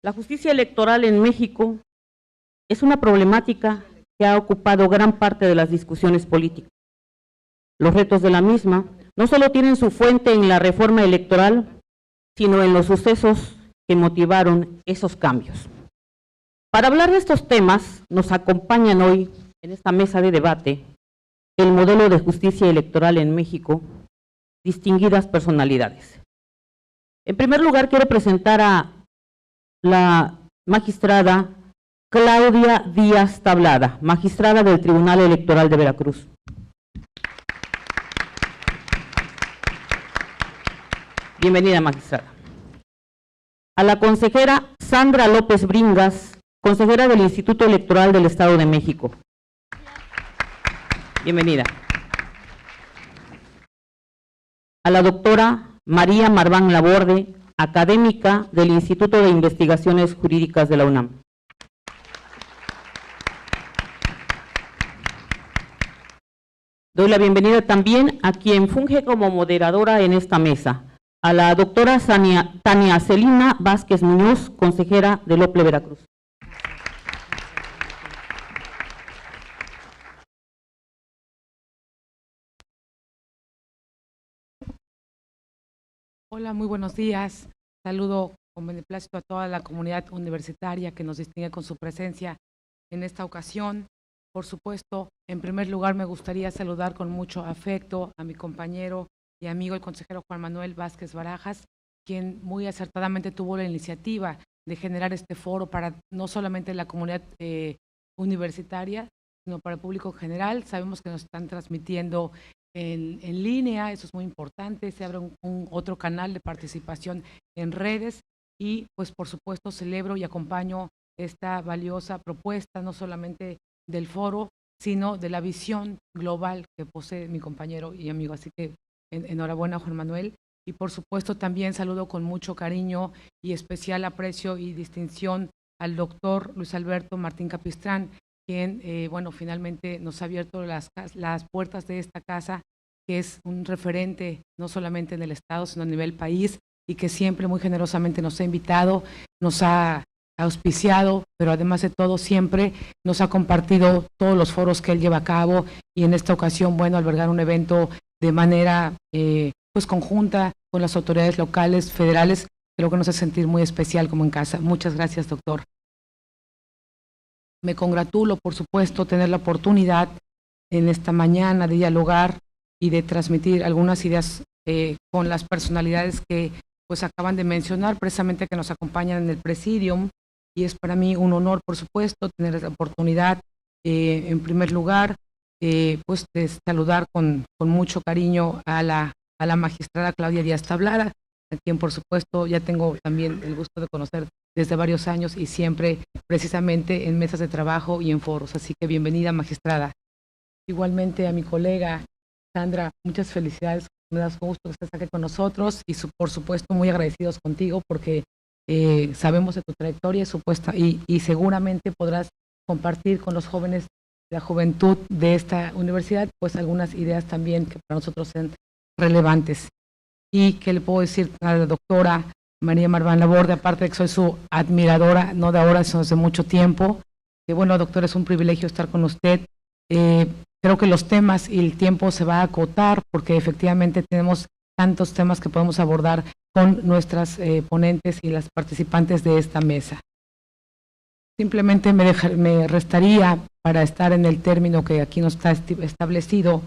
La justicia electoral en México es una problemática que ha ocupado gran parte de las discusiones políticas. Los retos de la misma no solo tienen su fuente en la reforma electoral, sino en los sucesos que motivaron esos cambios. Para hablar de estos temas, nos acompañan hoy en esta mesa de debate el modelo de justicia electoral en México, distinguidas personalidades. En primer lugar, quiero presentar a la magistrada Claudia Díaz Tablada, magistrada del Tribunal Electoral de Veracruz. Bienvenida, magistrada. A la consejera Sandra López Bringas, consejera del Instituto Electoral del Estado de México. Bienvenida. A la doctora María Marván Laborde, académica del Instituto de Investigaciones Jurídicas de la UNAM. Doy la bienvenida también a quien funge como moderadora en esta mesa, a la doctora Tania Celina Vázquez Muñoz, consejera del OPLE Veracruz. Hola, muy buenos días. Saludo con beneplácito a toda la comunidad universitaria que nos distingue con su presencia en esta ocasión. Por supuesto, en primer lugar me gustaría saludar con mucho afecto a mi compañero y amigo, el consejero Juan Manuel Vázquez Barajas, quien muy acertadamente tuvo la iniciativa de generar este foro para no solamente la comunidad universitaria, sino para el público en general. Sabemos que nos están transmitiendo en línea, eso es muy importante, se abre otro canal de participación en redes y pues por supuesto celebro y acompaño esta valiosa propuesta, no solamente del foro, sino de la visión global que posee mi compañero y amigo. Así que enhorabuena, Juan Manuel. Y por supuesto también saludo con mucho cariño y especial aprecio y distinción al doctor Luis Alberto Martín Capistrán, quien, bueno, finalmente nos ha abierto las puertas de esta casa, que es un referente no solamente en el Estado, sino a nivel país, y que siempre muy generosamente nos ha invitado, nos ha auspiciado, pero además de todo siempre nos ha compartido todos los foros que él lleva a cabo, y en esta ocasión, bueno, albergar un evento de manera pues conjunta con las autoridades locales, federales, creo que nos hace sentir muy especial como en casa. Muchas gracias, doctor. Me congratulo, por supuesto, tener la oportunidad en esta mañana de dialogar y de transmitir algunas ideas con las personalidades que pues acaban de mencionar, precisamente que nos acompañan en el presidium, y es para mí un honor, por supuesto, tener la oportunidad, en primer lugar, pues de saludar con mucho cariño a la magistrada Claudia Díaz Tablada, a quien por supuesto ya tengo también el gusto de conocer desde varios años y siempre precisamente en mesas de trabajo y en foros. Así que bienvenida, magistrada. Igualmente a mi colega Sandra, muchas felicidades, me das gusto que estés aquí con nosotros y por supuesto muy agradecidos contigo porque sabemos de tu trayectoria y seguramente podrás compartir con los jóvenes, la juventud de esta universidad, pues algunas ideas también que para nosotros sean relevantes. Y que le puedo decir a la doctora María Marván Laborde, aparte de que soy su admiradora, no de ahora, sino desde mucho tiempo, que bueno, doctora, es un privilegio estar con usted. Creo que los temas y el tiempo se va a acotar porque efectivamente tenemos tantos temas que podemos abordar con nuestras ponentes y las participantes de esta mesa. Simplemente me restaría, para estar en el término que aquí no está establecido,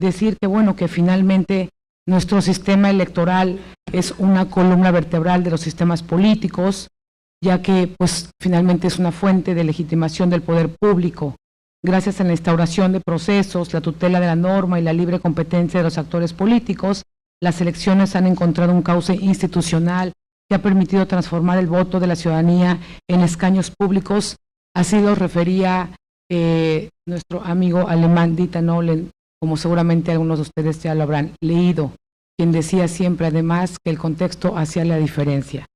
decir que bueno, que finalmente nuestro sistema electoral es una columna vertebral de los sistemas políticos, ya que pues finalmente es una fuente de legitimación del poder público. Gracias a la instauración de procesos, la tutela de la norma y la libre competencia de los actores políticos, las elecciones han encontrado un cauce institucional que ha permitido transformar el voto de la ciudadanía en escaños públicos. Así lo refería nuestro amigo alemán Dieter Nolen, como seguramente algunos de ustedes ya lo habrán leído, quien decía siempre además que el contexto hacía la diferencia.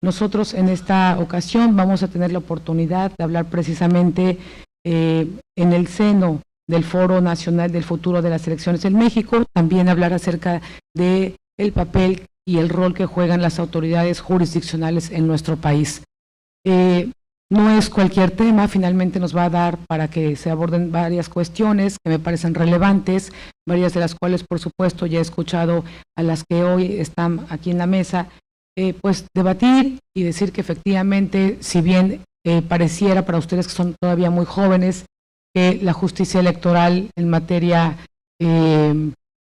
Nosotros en esta ocasión vamos a tener la oportunidad de hablar precisamente en el seno del Foro Nacional del Futuro de las Elecciones en México, también hablar acerca de el papel y el rol que juegan las autoridades jurisdiccionales en nuestro país. No es cualquier tema, finalmente nos va a dar para que se aborden varias cuestiones que me parecen relevantes, varias de las cuales, por supuesto, ya he escuchado a las que hoy están aquí en la mesa, pues debatir y decir que efectivamente, si bien pareciera para ustedes que son todavía muy jóvenes, que la justicia electoral en materia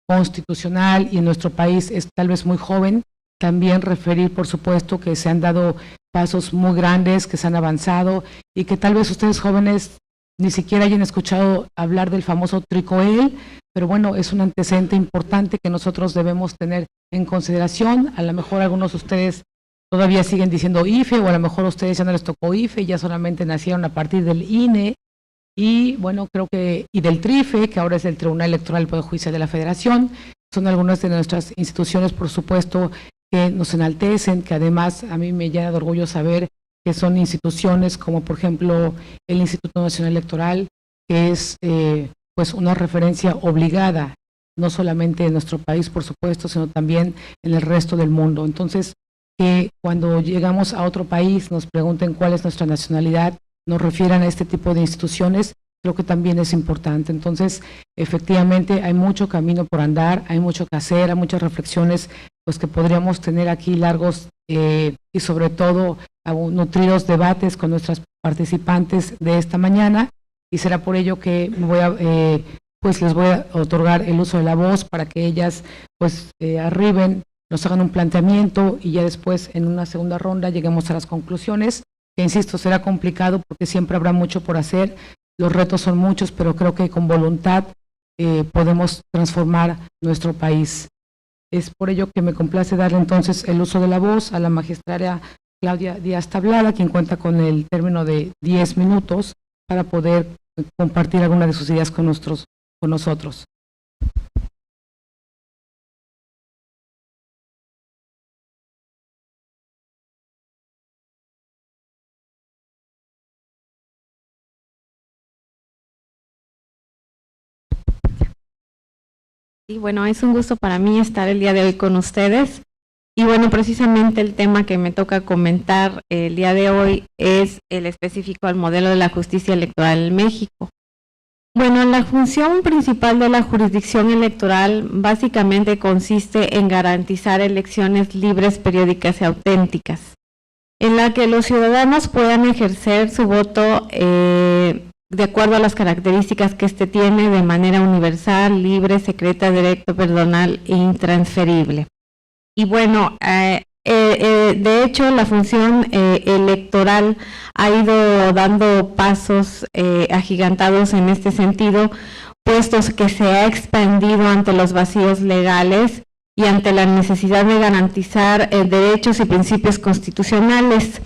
constitucional y en nuestro país es tal vez muy joven, también referir, por supuesto, que se han dado pasos muy grandes, que se han avanzado y que tal vez ustedes jóvenes ni siquiera hayan escuchado hablar del famoso Tricoel, pero bueno, es un antecedente importante que nosotros debemos tener en consideración. A lo mejor algunos de ustedes todavía siguen diciendo IFE, o a lo mejor a ustedes ya no les tocó IFE, ya solamente nacieron a partir del INE, y bueno, creo que, y del TRIFE, que ahora es el Tribunal Electoral del Poder Judicial de la Federación. Son algunas de nuestras instituciones, por supuesto, que nos enaltecen, que además a mí me llena de orgullo saber que son instituciones como, por ejemplo, el Instituto Nacional Electoral, que es pues una referencia obligada, no solamente en nuestro país, por supuesto, sino también en el resto del mundo. Entonces, que cuando llegamos a otro país nos pregunten cuál es nuestra nacionalidad, nos refieran a este tipo de instituciones, creo que también es importante. Entonces, efectivamente, hay mucho camino por andar, hay mucho que hacer, hay muchas reflexiones pues que podríamos tener aquí largos y sobre todo nutridos debates con nuestras participantes de esta mañana, y será por ello que pues les voy a otorgar el uso de la voz para que ellas pues arriben, nos hagan un planteamiento y ya después en una segunda ronda lleguemos a las conclusiones, que insisto, será complicado porque siempre habrá mucho por hacer, los retos son muchos, pero creo que con voluntad podemos transformar nuestro país. Es por ello que me complace darle entonces el uso de la voz a la magistrada Claudia Díaz Tablada, quien cuenta con el término de 10 minutos para poder compartir algunas de sus ideas con nosotros. Y bueno, es un gusto para mí estar el día de hoy con ustedes. Y bueno, precisamente el tema que me toca comentar el día de hoy es el específico al modelo de la justicia electoral en México. Bueno, la función principal de la jurisdicción electoral básicamente consiste en garantizar elecciones libres, periódicas y auténticas, en la que los ciudadanos puedan ejercer su voto de acuerdo a las características que éste tiene de manera universal, libre, secreta, directo, personal e intransferible. Y bueno, de hecho la función electoral ha ido dando pasos agigantados en este sentido, puestos que se ha expandido ante los vacíos legales y ante la necesidad de garantizar derechos y principios constitucionales.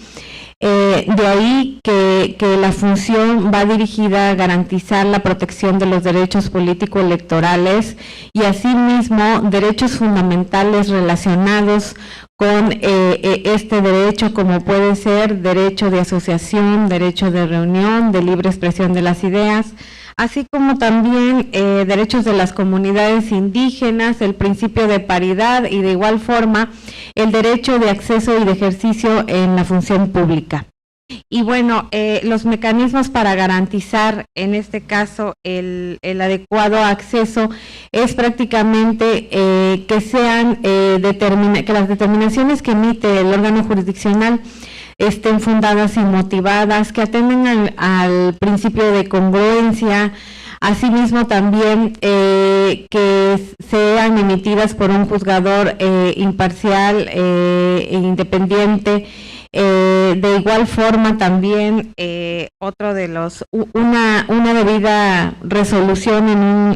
De ahí que la función va dirigida a garantizar la protección de los derechos político-electorales y asimismo derechos fundamentales relacionados con este derecho, como puede ser derecho de asociación, derecho de reunión, de libre expresión de las ideas, así como también derechos de las comunidades indígenas, el principio de paridad y de igual forma el derecho de acceso y de ejercicio en la función pública. Y bueno, los mecanismos para garantizar en este caso el adecuado acceso es prácticamente que sean que las determinaciones que emite el órgano jurisdiccional estén fundadas y motivadas, que atiendan al principio de congruencia, asimismo también que sean emitidas por un juzgador imparcial e independiente. De igual forma también una debida resolución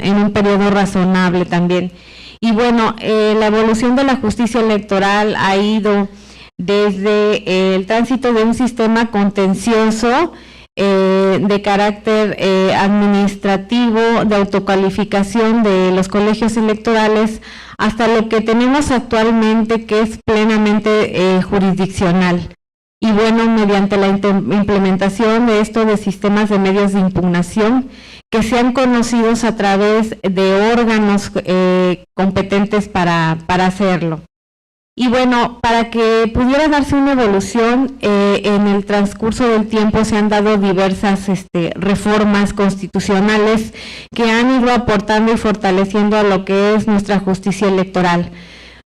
en un periodo razonable también. Y bueno, la evolución de la justicia electoral ha ido desde el tránsito de un sistema contencioso de carácter administrativo, de autocalificación de los colegios electorales, hasta lo que tenemos actualmente, que es plenamente jurisdiccional. Y bueno, mediante la implementación de esto de sistemas de medios de impugnación que sean conocidos a través de órganos competentes para hacerlo. Y bueno, para que pudiera darse una evolución, en el transcurso del tiempo se han dado diversas reformas constitucionales que han ido aportando y fortaleciendo a lo que es nuestra justicia electoral.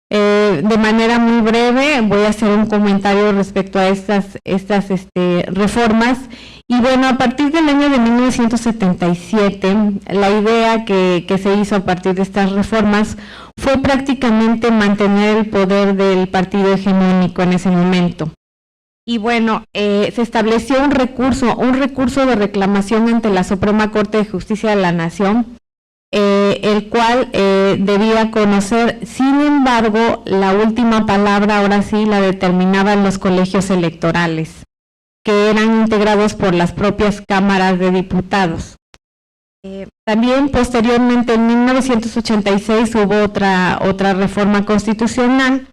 De manera muy breve voy a hacer un comentario respecto a estas reformas. Y bueno, a partir del año de 1977, la idea que se hizo a partir de estas reformas fue prácticamente mantener el poder del partido hegemónico en ese momento. Y bueno, se estableció un recurso de reclamación ante la Suprema Corte de Justicia de la Nación, el cual debía conocer. Sin embargo, la última palabra ahora sí la determinaban los colegios electorales, que eran integrados por las propias cámaras de diputados. También posteriormente en 1986 hubo otra reforma constitucional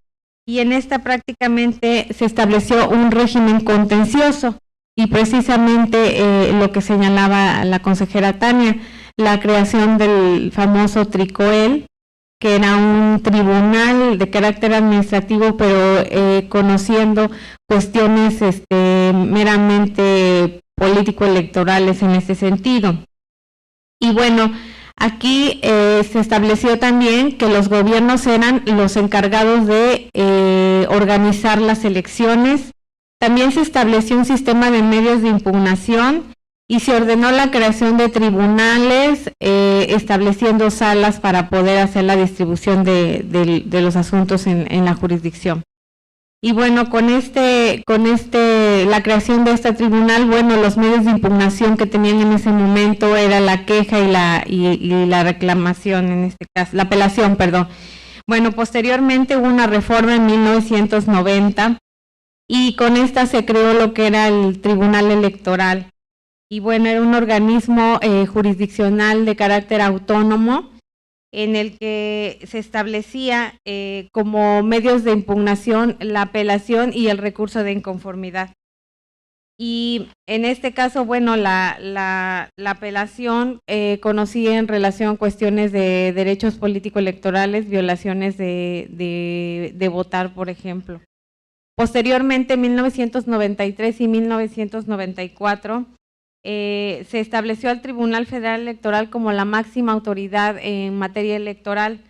y en esta prácticamente se estableció un régimen contencioso y precisamente lo que señalaba la consejera Tania, la creación del famoso TRICOEL, que era un tribunal de carácter administrativo, pero conociendo cuestiones meramente político-electorales en ese sentido. Y bueno, aquí se estableció también que los gobiernos eran los encargados de organizar las elecciones. También se estableció un sistema de medios de impugnación y se ordenó la creación de tribunales, estableciendo salas para poder hacer la distribución de los asuntos en la jurisdicción. Y bueno, con la creación de este tribunal, bueno, los medios de impugnación que tenían en ese momento era la queja y la reclamación, en este caso, la apelación, perdón. Bueno, posteriormente hubo una reforma en 1990 y con esta se creó lo que era el Tribunal Electoral. Y bueno, era un organismo jurisdiccional de carácter autónomo en el que se establecía como medios de impugnación la apelación y el recurso de inconformidad. Y en este caso, bueno, la apelación conocía en relación a cuestiones de derechos político-electorales, violaciones de votar, por ejemplo. Posteriormente, en 1993 y 1994, se estableció al Tribunal Federal Electoral como la máxima autoridad en materia electoral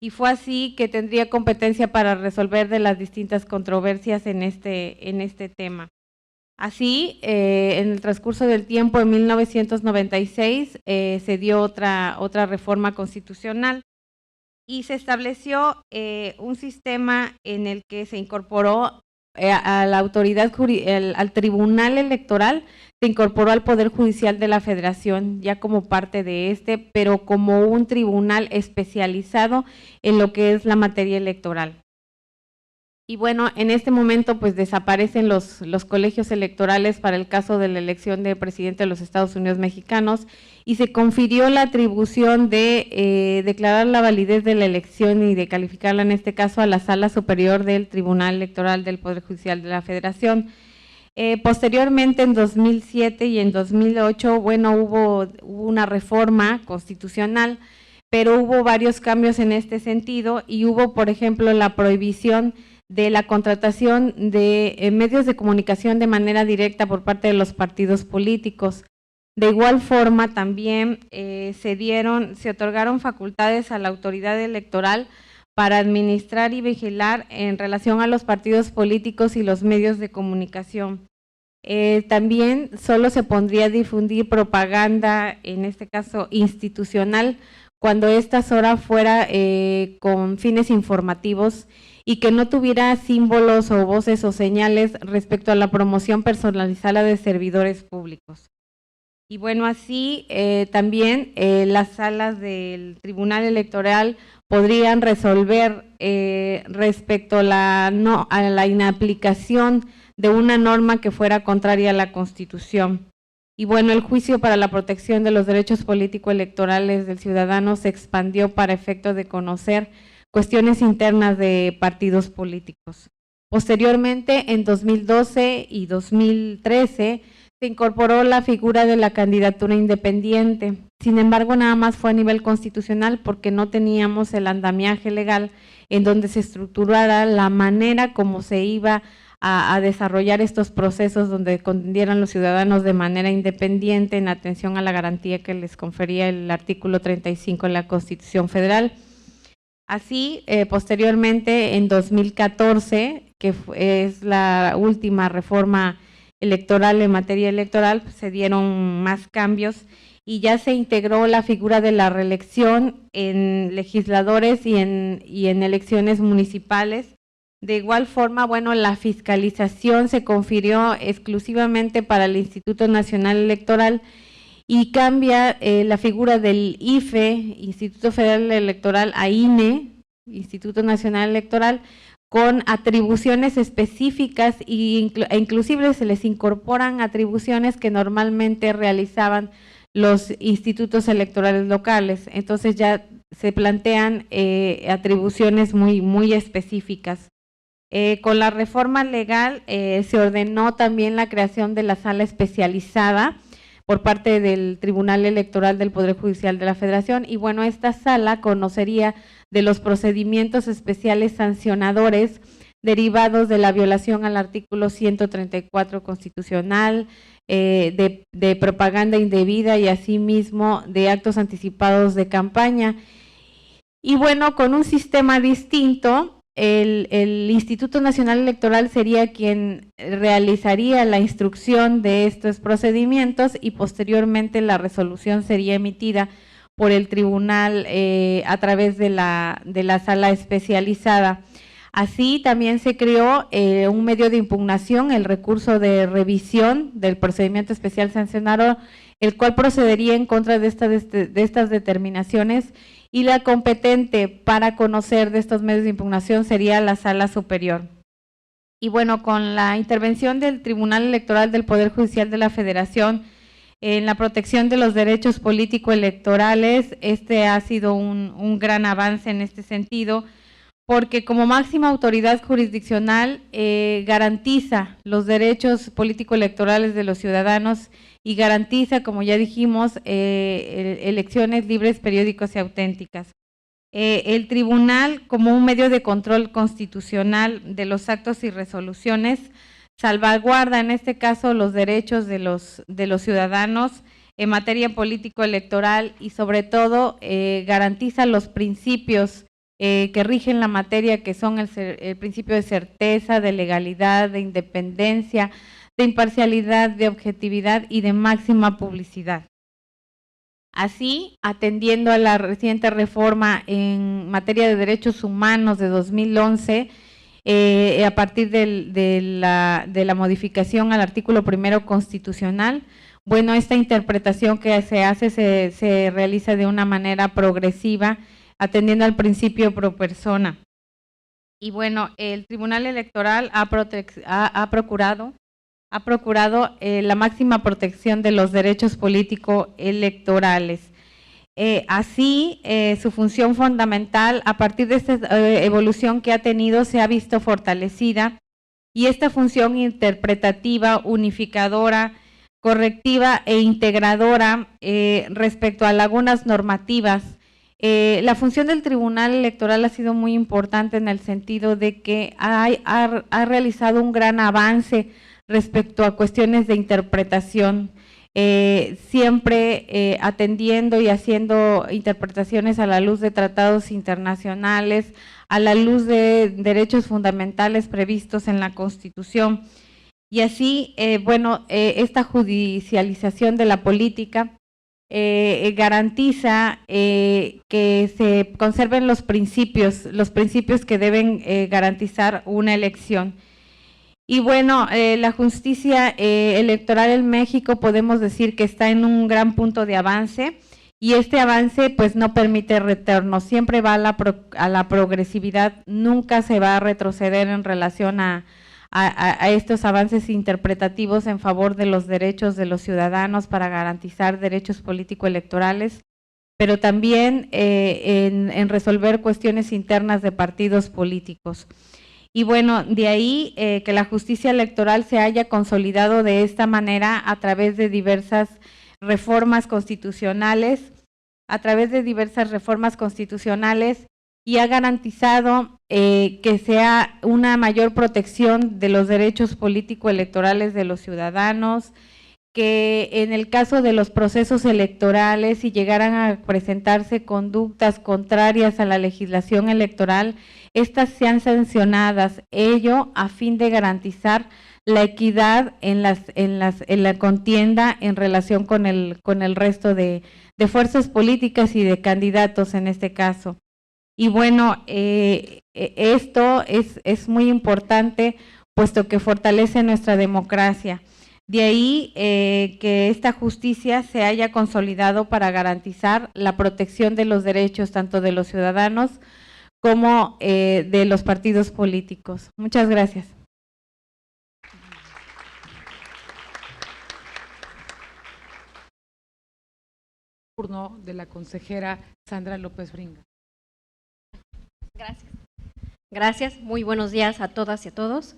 y fue así que tendría competencia para resolver de las distintas controversias en este tema. Así, en el transcurso del tiempo, en 1996, se dio otra reforma constitucional y se estableció un sistema en el que se incorporó a la autoridad, al Tribunal Electoral, se incorporó al Poder Judicial de la Federación, ya como parte de pero como un tribunal especializado en lo que es la materia electoral. Y bueno, en este momento pues desaparecen los colegios electorales para el caso de la elección de presidente de los Estados Unidos mexicanos y se confirió la atribución de declarar la validez de la elección y de calificarla en este caso a la Sala Superior del Tribunal Electoral del Poder Judicial de la Federación. Posteriormente, en 2007 y en 2008, bueno, hubo una reforma constitucional, pero hubo varios cambios en este sentido y hubo, por ejemplo, la prohibición de la contratación de medios de comunicación de manera directa por parte de los partidos políticos. De igual forma, también se otorgaron facultades a la autoridad electoral para administrar y vigilar en relación a los partidos políticos y los medios de comunicación. También solo se pondría a difundir propaganda, en este caso institucional, cuando esta sola fuera con fines informativos y que no tuviera símbolos o voces o señales respecto a la promoción personalizada de servidores públicos. Y bueno, así también las salas del Tribunal Electoral podrían resolver respecto a la inaplicación de una norma que fuera contraria a la Constitución. Y bueno, el juicio para la protección de los derechos político-electorales del ciudadano se expandió para efecto de conocer cuestiones internas de partidos políticos. Posteriormente, en 2012 y 2013, se incorporó la figura de la candidatura independiente. Sin embargo, nada más fue a nivel constitucional porque no teníamos el andamiaje legal en donde se estructurara la manera como se iba a desarrollar estos procesos donde contendieran los ciudadanos de manera independiente en atención a la garantía que les confería el artículo 35 de la Constitución Federal. Así, posteriormente, en 2014, que es la última reforma electoral en materia electoral, pues, se dieron más cambios y ya se integró la figura de la reelección en legisladores y en elecciones municipales. De igual forma, bueno, la fiscalización se confirió exclusivamente para el Instituto Nacional Electoral y cambia la figura del IFE, Instituto Federal Electoral, a INE, Instituto Nacional Electoral, con atribuciones específicas e inclusive se les incorporan atribuciones que normalmente realizaban los institutos electorales locales. Entonces ya se plantean atribuciones muy específicas. Con la reforma legal se ordenó también la creación de la sala especializada por parte del Tribunal Electoral del Poder Judicial de la Federación y bueno, esta sala conocería de los procedimientos especiales sancionadores derivados de la violación al artículo 134 constitucional, de propaganda indebida y asimismo de actos anticipados de campaña. Y bueno, con un sistema distinto, el Instituto Nacional Electoral sería quien realizaría la instrucción de estos procedimientos y posteriormente la resolución sería emitida por el tribunal a través de la sala especializada. Así también se creó un medio de impugnación, el recurso de revisión del procedimiento especial sancionador, el cual procedería en contra de estas determinaciones y la competente para conocer de estos medios de impugnación sería la Sala Superior. Y bueno, con la intervención del Tribunal Electoral del Poder Judicial de la Federación en la protección de los derechos político-electorales, ha sido un gran avance en este sentido, porque como máxima autoridad jurisdiccional garantiza los derechos político-electorales de los ciudadanos y garantiza, como ya dijimos, elecciones libres, periódicas y auténticas. El tribunal, como un medio de control constitucional de los actos y resoluciones, salvaguarda en este caso los derechos de los ciudadanos en materia político-electoral y sobre todo garantiza los principios que rigen la materia, que son el principio de certeza, de legalidad, de independencia, de imparcialidad, de objetividad y de máxima publicidad. Así, atendiendo a la reciente reforma en materia de derechos humanos de 2011, a partir de la modificación al artículo 1 constitucional, bueno, esta interpretación que se hace se realiza de una manera progresiva, atendiendo al principio pro persona. Y bueno, el Tribunal Electoral ha procurado la máxima protección de los derechos político-electorales. Así, su función fundamental, a partir de esta evolución que ha tenido, se ha visto fortalecida y esta función interpretativa, unificadora, correctiva e integradora respecto a lagunas normativas. La función del Tribunal Electoral ha sido muy importante en el sentido de que ha realizado un gran avance respecto a cuestiones de interpretación, siempre atendiendo y haciendo interpretaciones a la luz de tratados internacionales, a la luz de derechos fundamentales previstos en la Constitución. Y así, bueno, esta judicialización de la política garantiza que se conserven los principios que deben garantizar una elección. Y bueno, la justicia electoral en México podemos decir que está en un gran punto de avance y este avance pues no permite retorno, siempre va a la progresividad, nunca se va a retroceder en relación a estos avances interpretativos en favor de los derechos de los ciudadanos para garantizar derechos político-electorales, pero también en resolver cuestiones internas de partidos políticos. Y bueno, de ahí que la justicia electoral se haya consolidado de esta manera a través de diversas reformas constitucionales, y ha garantizado que sea una mayor protección de los derechos político-electorales de los ciudadanos, que en el caso de los procesos electorales, si llegaran a presentarse conductas contrarias a la legislación electoral, estas sean sancionadas, ello a fin de garantizar la equidad en la contienda en relación con el resto de fuerzas políticas y de candidatos en este caso. Y bueno, esto es muy importante, puesto que fortalece nuestra democracia. De ahí que esta justicia se haya consolidado para garantizar la protección de los derechos tanto de los ciudadanos como de los partidos políticos. Muchas gracias. Turno de la consejera Sandra López Bringas. Gracias. Gracias, muy buenos días a todas y a todos.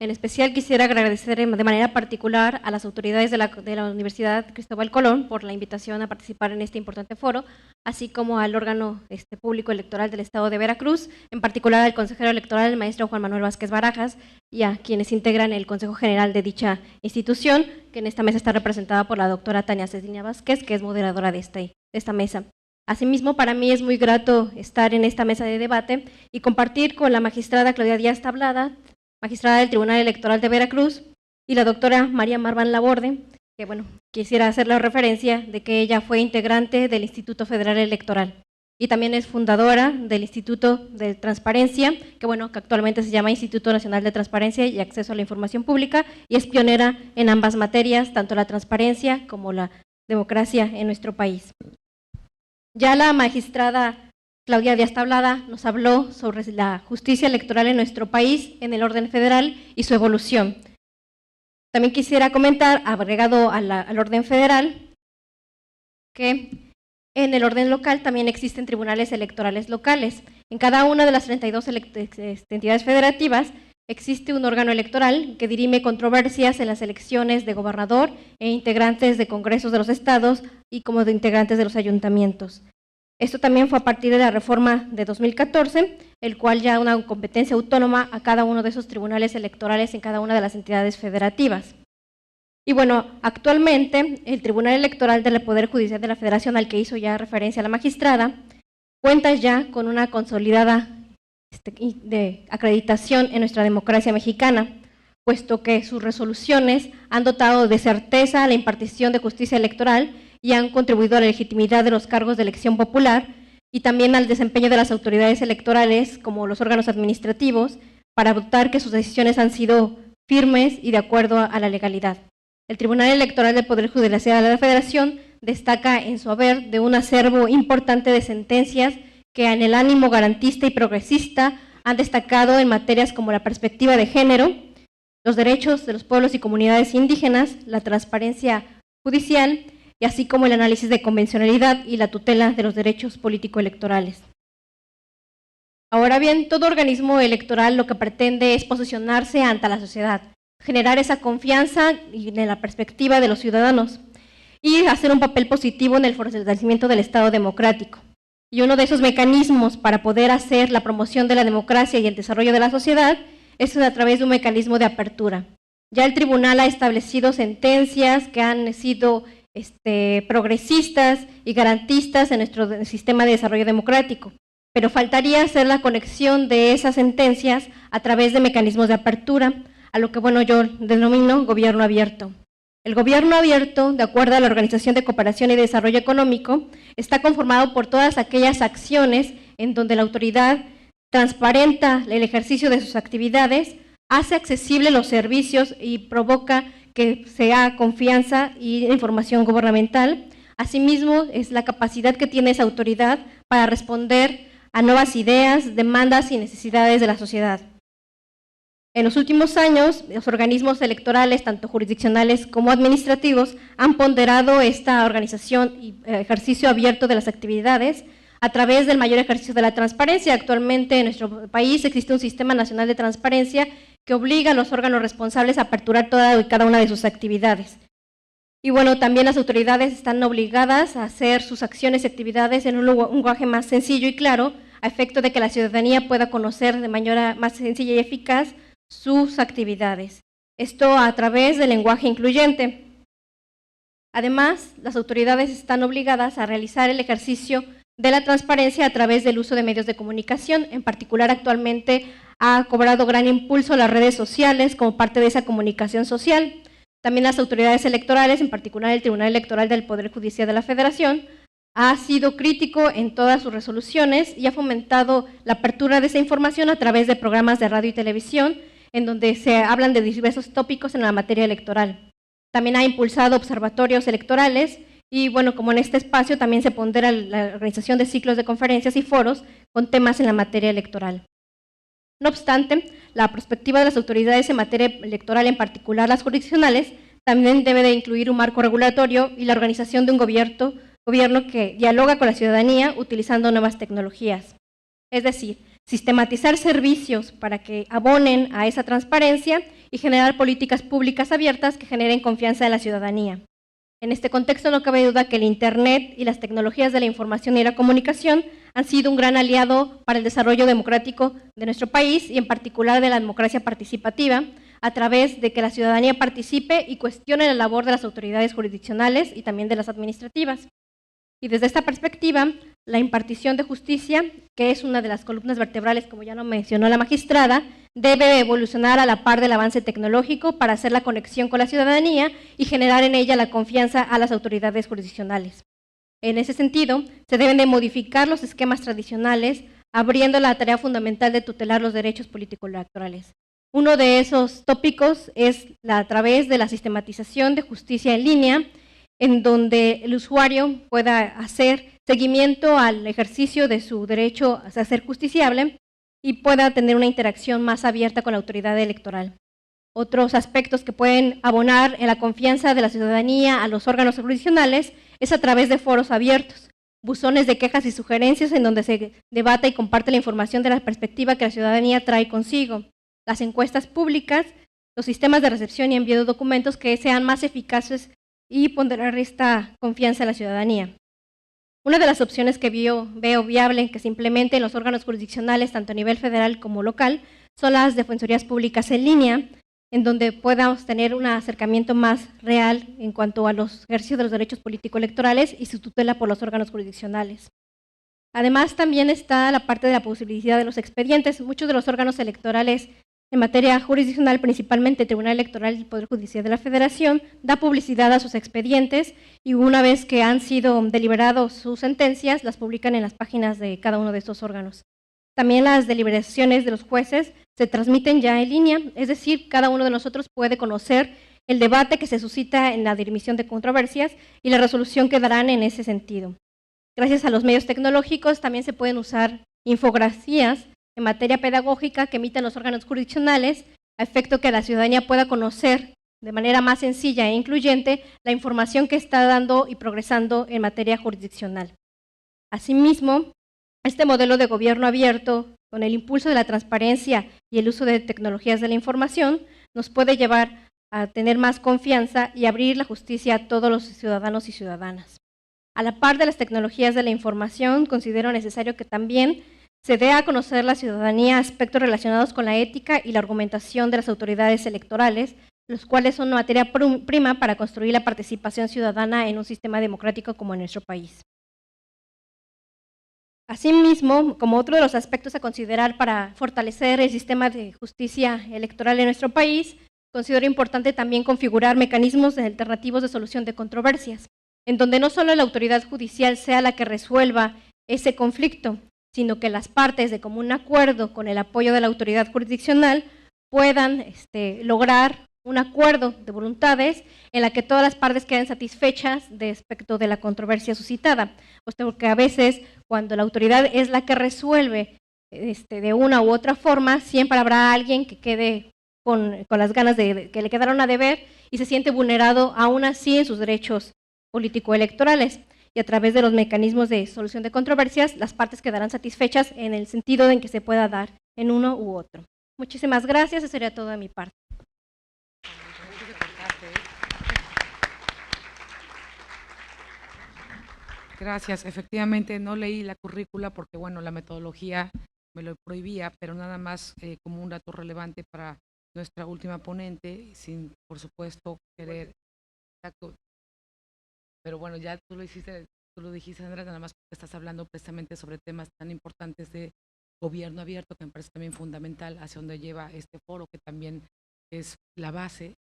En especial quisiera agradecer de manera particular a las autoridades de la Universidad Cristóbal Colón por la invitación a participar en este importante foro, así como al órgano público electoral del Estado de Veracruz, en particular al consejero electoral, el maestro Juan Manuel Vázquez Barajas, y a quienes integran el Consejo General de dicha institución, que en esta mesa está representada por la doctora Tania Cecilia Vázquez, que es moderadora de esta mesa. Asimismo, para mí es muy grato estar en esta mesa de debate y compartir con la magistrada Claudia Díaz Tablada, magistrada del Tribunal Electoral de Veracruz, y la doctora María Marván Laborde, que bueno, quisiera hacer la referencia de que ella fue integrante del Instituto Federal Electoral y también es fundadora del Instituto de Transparencia, que bueno, que actualmente se llama Instituto Nacional de Transparencia y Acceso a la Información Pública, y es pionera en ambas materias, tanto la transparencia como la democracia en nuestro país. Ya la magistrada Claudia Díaz Tablada nos habló sobre la justicia electoral en nuestro país, en el orden federal y su evolución. También quisiera comentar, agregado al orden federal, que en el orden local también existen tribunales electorales locales. En cada una de las 32 entidades federativas existe un órgano electoral que dirime controversias en las elecciones de gobernador e integrantes de congresos de los estados y como de integrantes de los ayuntamientos. Esto también fue a partir de la reforma de 2014, el cual ya da una competencia autónoma a cada uno de esos tribunales electorales en cada una de las entidades federativas. Y bueno, actualmente el Tribunal Electoral del Poder Judicial de la Federación, al que hizo ya referencia la magistrada, cuenta ya con una consolidada de acreditación en nuestra democracia mexicana, puesto que sus resoluciones han dotado de certeza la impartición de justicia electoral y han contribuido a la legitimidad de los cargos de elección popular y también al desempeño de las autoridades electorales, como los órganos administrativos, para adoptar que sus decisiones han sido firmes y de acuerdo a la legalidad. El Tribunal Electoral del Poder Judicial de la Federación destaca en su haber de un acervo importante de sentencias que en el ánimo garantista y progresista han destacado en materias como la perspectiva de género, los derechos de los pueblos y comunidades indígenas, la transparencia judicial, y así como el análisis de convencionalidad y la tutela de los derechos político-electorales. Ahora bien, todo organismo electoral lo que pretende es posicionarse ante la sociedad, generar esa confianza en la perspectiva de los ciudadanos y hacer un papel positivo en el fortalecimiento del Estado democrático. Y uno de esos mecanismos para poder hacer la promoción de la democracia y el desarrollo de la sociedad es a través de un mecanismo de apertura. Ya el tribunal ha establecido sentencias que han sido progresistas y garantistas en nuestro sistema de desarrollo democrático, pero faltaría hacer la conexión de esas sentencias a través de mecanismos de apertura, a lo que bueno yo denomino gobierno abierto. El gobierno abierto, de acuerdo a la Organización de Cooperación y Desarrollo Económico, está conformado por todas aquellas acciones en donde la autoridad transparenta el ejercicio de sus actividades, hace accesible los servicios y provoca que sea confianza y información gubernamental. Asimismo, es la capacidad que tiene esa autoridad para responder a nuevas ideas, demandas y necesidades de la sociedad. En los últimos años, los organismos electorales, tanto jurisdiccionales como administrativos, han ponderado esta organización y ejercicio abierto de las actividades, a través del mayor ejercicio de la transparencia. Actualmente en nuestro país existe un sistema nacional de transparencia que obliga a los órganos responsables a aperturar toda y cada una de sus actividades. Y bueno, también las autoridades están obligadas a hacer sus acciones y actividades en un lenguaje más sencillo y claro, a efecto de que la ciudadanía pueda conocer de manera más sencilla y eficaz sus actividades. Esto a través del lenguaje incluyente. Además, las autoridades están obligadas a realizar el ejercicio de la transparencia a través del uso de medios de comunicación. En particular, actualmente ha cobrado gran impulso las redes sociales como parte de esa comunicación social. También las autoridades electorales, en particular el Tribunal Electoral del Poder Judicial de la Federación, ha sido crítico en todas sus resoluciones y ha fomentado la apertura de esa información a través de programas de radio y televisión, en donde se hablan de diversos tópicos en la materia electoral. También ha impulsado observatorios electorales y, bueno, como en este espacio también se pondera la organización de ciclos de conferencias y foros con temas en la materia electoral. No obstante, la perspectiva de las autoridades en materia electoral, en particular las jurisdiccionales, también debe de incluir un marco regulatorio y la organización de un gobierno que dialoga con la ciudadanía utilizando nuevas tecnologías. Es decir, sistematizar servicios para que abonen a esa transparencia y generar políticas públicas abiertas que generen confianza en la ciudadanía. En este contexto no cabe duda que el Internet y las tecnologías de la información y la comunicación han sido un gran aliado para el desarrollo democrático de nuestro país y en particular de la democracia participativa, a través de que la ciudadanía participe y cuestione la labor de las autoridades jurisdiccionales y también de las administrativas. Y desde esta perspectiva, la impartición de justicia, que es una de las columnas vertebrales, como ya lo mencionó la magistrada, debe evolucionar a la par del avance tecnológico para hacer la conexión con la ciudadanía y generar en ella la confianza a las autoridades jurisdiccionales. En ese sentido, se deben de modificar los esquemas tradicionales, abriendo la tarea fundamental de tutelar los derechos político-electorales. Uno de esos tópicos es a través de la sistematización de justicia en línea, en donde el usuario pueda hacer seguimiento al ejercicio de su derecho a ser justiciable y pueda tener una interacción más abierta con la autoridad electoral. Otros aspectos que pueden abonar en la confianza de la ciudadanía a los órganos jurisdiccionales es a través de foros abiertos, buzones de quejas y sugerencias en donde se debata y comparte la información de la perspectiva que la ciudadanía trae consigo, las encuestas públicas, los sistemas de recepción y envío de documentos que sean más eficaces y ponderar esta confianza en la ciudadanía. Una de las opciones que veo viable que se implemente en los órganos jurisdiccionales, tanto a nivel federal como local, son las defensorías públicas en línea, en donde podamos tener un acercamiento más real en cuanto a los ejercicios de los derechos político-electorales y su tutela por los órganos jurisdiccionales. Además, también está la parte de la posibilidad de los expedientes. Muchos de los órganos electorales en materia jurisdiccional, principalmente el Tribunal Electoral y el Poder Judicial de la Federación, da publicidad a sus expedientes y una vez que han sido deliberados sus sentencias, las publican en las páginas de cada uno de estos órganos. También las deliberaciones de los jueces se transmiten ya en línea, es decir, cada uno de nosotros puede conocer el debate que se suscita en la dirimisión de controversias y la resolución que darán en ese sentido. Gracias a los medios tecnológicos también se pueden usar infografías en materia pedagógica que emiten los órganos jurisdiccionales, a efecto que la ciudadanía pueda conocer de manera más sencilla e incluyente la información que está dando y progresando en materia jurisdiccional. Asimismo, este modelo de gobierno abierto, con el impulso de la transparencia y el uso de tecnologías de la información, nos puede llevar a tener más confianza y abrir la justicia a todos los ciudadanos y ciudadanas. A la par de las tecnologías de la información, considero necesario que también se dé a conocer a la ciudadanía aspectos relacionados con la ética y la argumentación de las autoridades electorales, los cuales son una materia prima para construir la participación ciudadana en un sistema democrático como en nuestro país. Asimismo, como otro de los aspectos a considerar para fortalecer el sistema de justicia electoral en nuestro país, considero importante también configurar mecanismos alternativos de solución de controversias, en donde no solo la autoridad judicial sea la que resuelva ese conflicto, sino que las partes de común acuerdo con el apoyo de la autoridad jurisdiccional puedan lograr un acuerdo de voluntades en la que todas las partes queden satisfechas respecto de la controversia suscitada, porque a veces cuando la autoridad es la que resuelve de una u otra forma, siempre habrá alguien que quede con las ganas de que le quedaron a deber y se siente vulnerado aún así en sus derechos político-electorales. y a través de los mecanismos de solución de controversias, las partes quedarán satisfechas en el sentido en que se pueda dar en uno u otro. Muchísimas gracias, eso sería todo de mi parte. Gracias. Efectivamente, no leí la currícula porque, bueno, la metodología me lo prohibía, pero nada más como un dato relevante para nuestra última ponente, sin, por supuesto, querer... Pero bueno, ya tú lo dijiste, Sandra, nada más porque estás hablando precisamente sobre temas tan importantes de gobierno abierto, que me parece también fundamental hacia donde lleva este foro, que también es la base.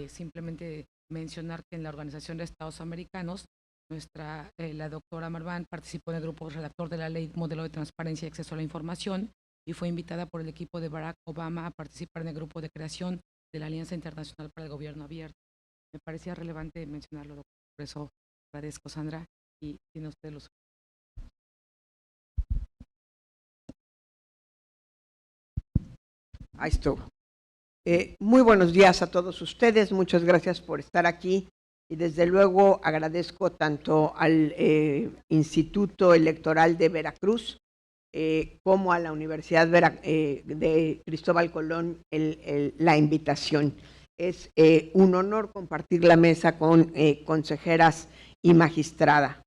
Simplemente mencionar que en la Organización de Estados Americanos, la doctora Marván participó en el grupo redactor de la Ley Modelo de Transparencia y Acceso a la Información y fue invitada por el equipo de Barack Obama a participar en el grupo de creación de la Alianza Internacional para el Gobierno Abierto. Me parecía relevante mencionarlo, doctor. Por eso agradezco, Sandra, y tiene usted los... Ahí estuvo. Muy buenos días a todos ustedes, muchas gracias por estar aquí y desde luego agradezco tanto al Instituto Electoral de Veracruz como a la Universidad de Cristóbal Colón la invitación. Es un honor compartir la mesa con consejeras y magistrada.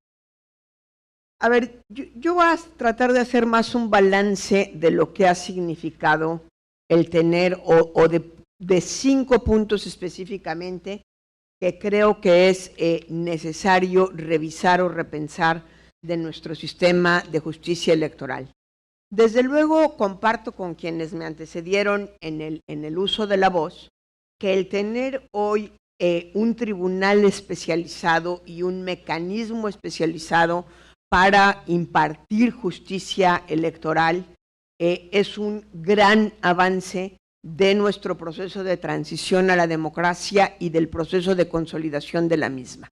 A ver, yo voy a tratar de hacer más un balance de lo que ha significado el tener, o de 5 puntos específicamente, que creo que es necesario revisar o repensar de nuestro sistema de justicia electoral. Desde luego comparto con quienes me antecedieron en el uso de la voz, que el tener hoy un tribunal especializado y un mecanismo especializado para impartir justicia electoral es un gran avance de nuestro proceso de transición a la democracia y del proceso de consolidación de la misma.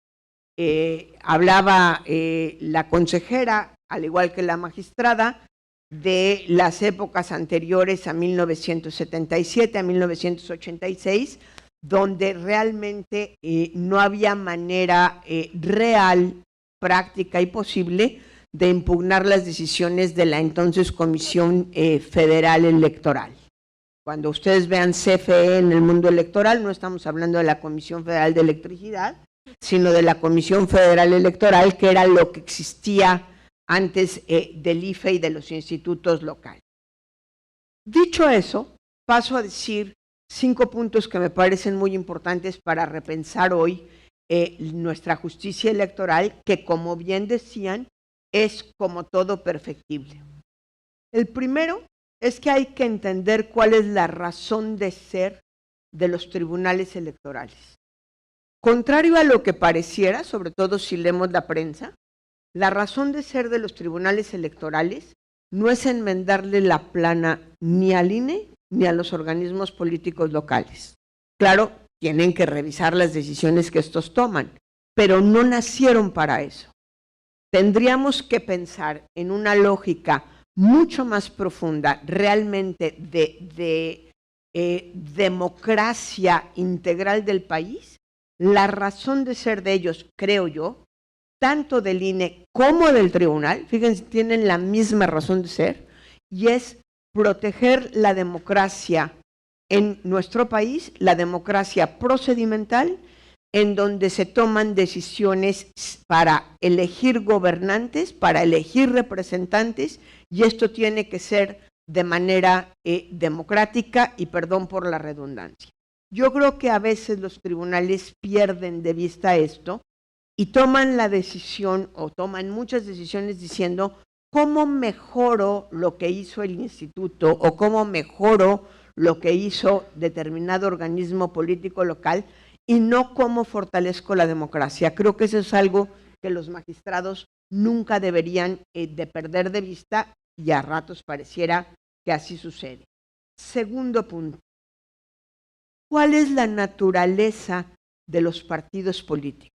Hablaba la consejera, al igual que la magistrada, de las épocas anteriores a 1977, a 1986, donde realmente no había manera real, práctica y posible de impugnar las decisiones de la entonces Comisión Federal Electoral. Cuando ustedes vean CFE en el mundo electoral, no estamos hablando de la Comisión Federal de Electricidad, sino de la Comisión Federal Electoral, que era lo que existía antes del IFE y de los institutos locales. Dicho eso, paso a decir 5 puntos que me parecen muy importantes para repensar hoy nuestra justicia electoral, que como bien decían, es como todo perfectible. El primero es que hay que entender cuál es la razón de ser de los tribunales electorales. Contrario a lo que pareciera, sobre todo si leemos la prensa, la razón de ser de los tribunales electorales no es enmendarle la plana ni al INE ni a los organismos políticos locales. Claro, tienen que revisar las decisiones que estos toman, pero no nacieron para eso. Tendríamos que pensar en una lógica mucho más profunda, realmente de democracia integral del país. La razón de ser de ellos, creo yo, tanto del INE como del tribunal, fíjense, tienen la misma razón de ser, y es proteger la democracia en nuestro país, la democracia procedimental, en donde se toman decisiones para elegir gobernantes, para elegir representantes, y esto tiene que ser de manera democrática, y perdón por la redundancia. Yo creo que a veces los tribunales pierden de vista esto y toman la decisión, o toman muchas decisiones diciendo, ¿cómo mejoro lo que hizo el instituto o cómo mejoro lo que hizo determinado organismo político local? Y no cómo fortalezco la democracia. Creo que eso es algo que los magistrados nunca deberían de perder de vista, y a ratos pareciera que así sucede. Segundo punto, ¿cuál es la naturaleza de los partidos políticos?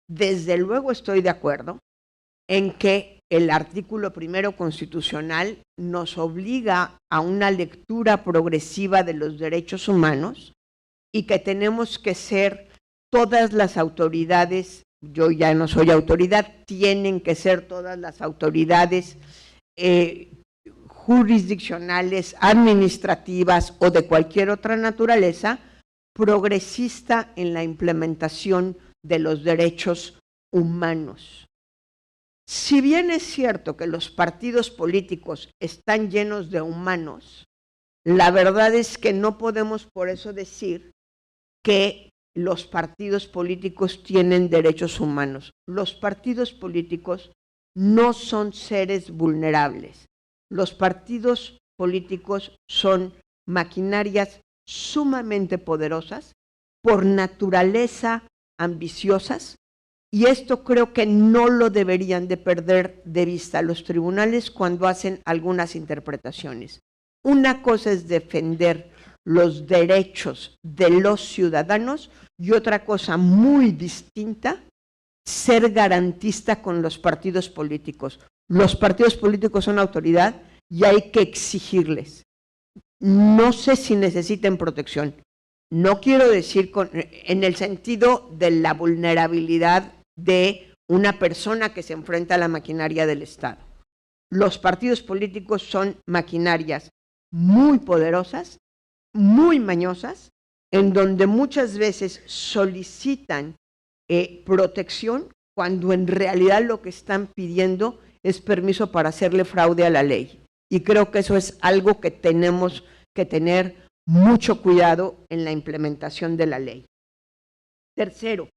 Desde luego estoy de acuerdo en que el artículo 1 constitucional nos obliga a una lectura progresiva de los derechos humanos, y que tenemos que ser todas las autoridades yo ya no soy autoridad, tienen que ser todas las autoridades jurisdiccionales, administrativas o de cualquier otra naturaleza, progresista en la implementación de los derechos humanos. Si bien es cierto que los partidos políticos están llenos de humanos, la verdad es que no podemos por eso decir que los partidos políticos tienen derechos humanos. Los partidos políticos no son seres vulnerables. Los partidos políticos son maquinarias sumamente poderosas, por naturaleza ambiciosas, y esto creo que no lo deberían de perder de vista los tribunales cuando hacen algunas interpretaciones. Una cosa es defender los derechos de los ciudadanos y otra cosa muy distinta, ser garantista con los partidos políticos. Los partidos políticos son autoridad y hay que exigirles. No sé si necesiten protección. No quiero decir en el sentido de la vulnerabilidad de una persona que se enfrenta a la maquinaria del Estado. Los partidos políticos son maquinarias muy poderosas, muy mañosas, en donde muchas veces solicitan protección cuando en realidad lo que están pidiendo es permiso para hacerle fraude a la ley. Y creo que eso es algo que tenemos que tener mucho cuidado en la implementación de la ley. Tercero,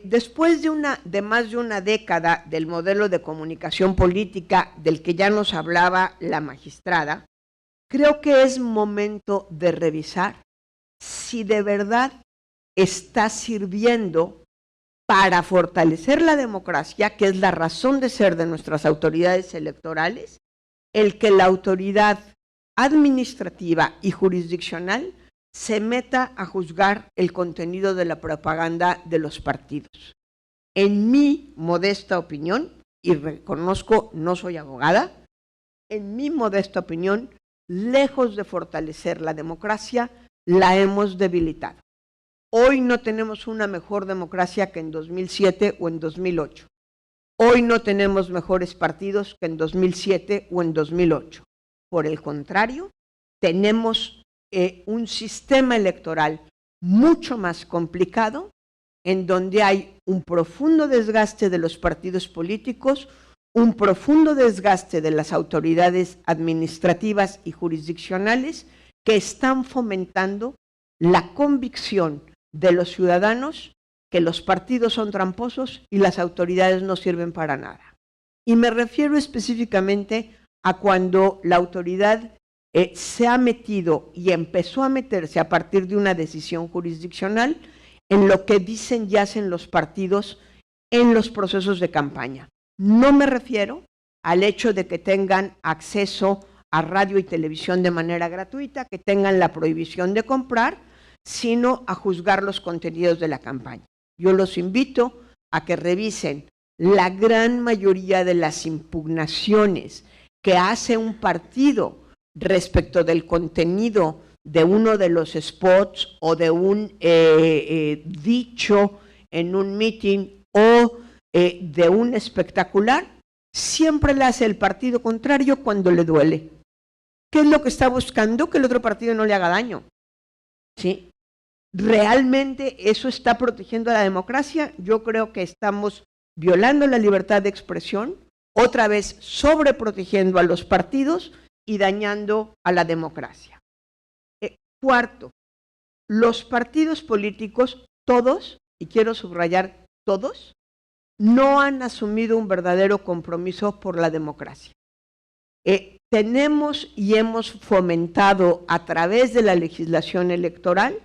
después de más de una década del modelo de comunicación política del que ya nos hablaba la magistrada, creo que es momento de revisar si de verdad está sirviendo para fortalecer la democracia, que es la razón de ser de nuestras autoridades electorales, el que la autoridad administrativa y jurisdiccional se meta a juzgar el contenido de la propaganda de los partidos. En mi modesta opinión, y reconozco, no soy abogada, en mi modesta opinión, lejos de fortalecer la democracia, la hemos debilitado. Hoy no tenemos una mejor democracia que en 2007 o en 2008. Hoy no tenemos mejores partidos que en 2007 o en 2008. Por el contrario, tenemos un sistema electoral mucho más complicado, en donde hay un profundo desgaste de los partidos políticos, un profundo desgaste de las autoridades administrativas y jurisdiccionales que están fomentando la convicción de los ciudadanos que los partidos son tramposos y las autoridades no sirven para nada. Y me refiero específicamente a cuando la autoridad se ha metido y empezó a meterse a partir de una decisión jurisdiccional en lo que dicen y hacen los partidos en los procesos de campaña. No me refiero al hecho de que tengan acceso a radio y televisión de manera gratuita, que tengan la prohibición de comprar, sino a juzgar los contenidos de la campaña. Yo los invito a que revisen la gran mayoría de las impugnaciones que hace un partido respecto del contenido de uno de los spots o de un dicho en un meeting o de un espectacular, siempre le hace el partido contrario cuando le duele. ¿Qué es lo que está buscando? Que el otro partido no le haga daño. ¿Sí? ¿Realmente eso está protegiendo a la democracia? Yo creo que estamos violando la libertad de expresión, otra vez sobreprotegiendo a los partidos y dañando a la democracia. Cuarto, los partidos políticos, todos, y quiero subrayar todos, no han asumido un verdadero compromiso por la democracia. Tenemos y hemos fomentado a través de la legislación electoral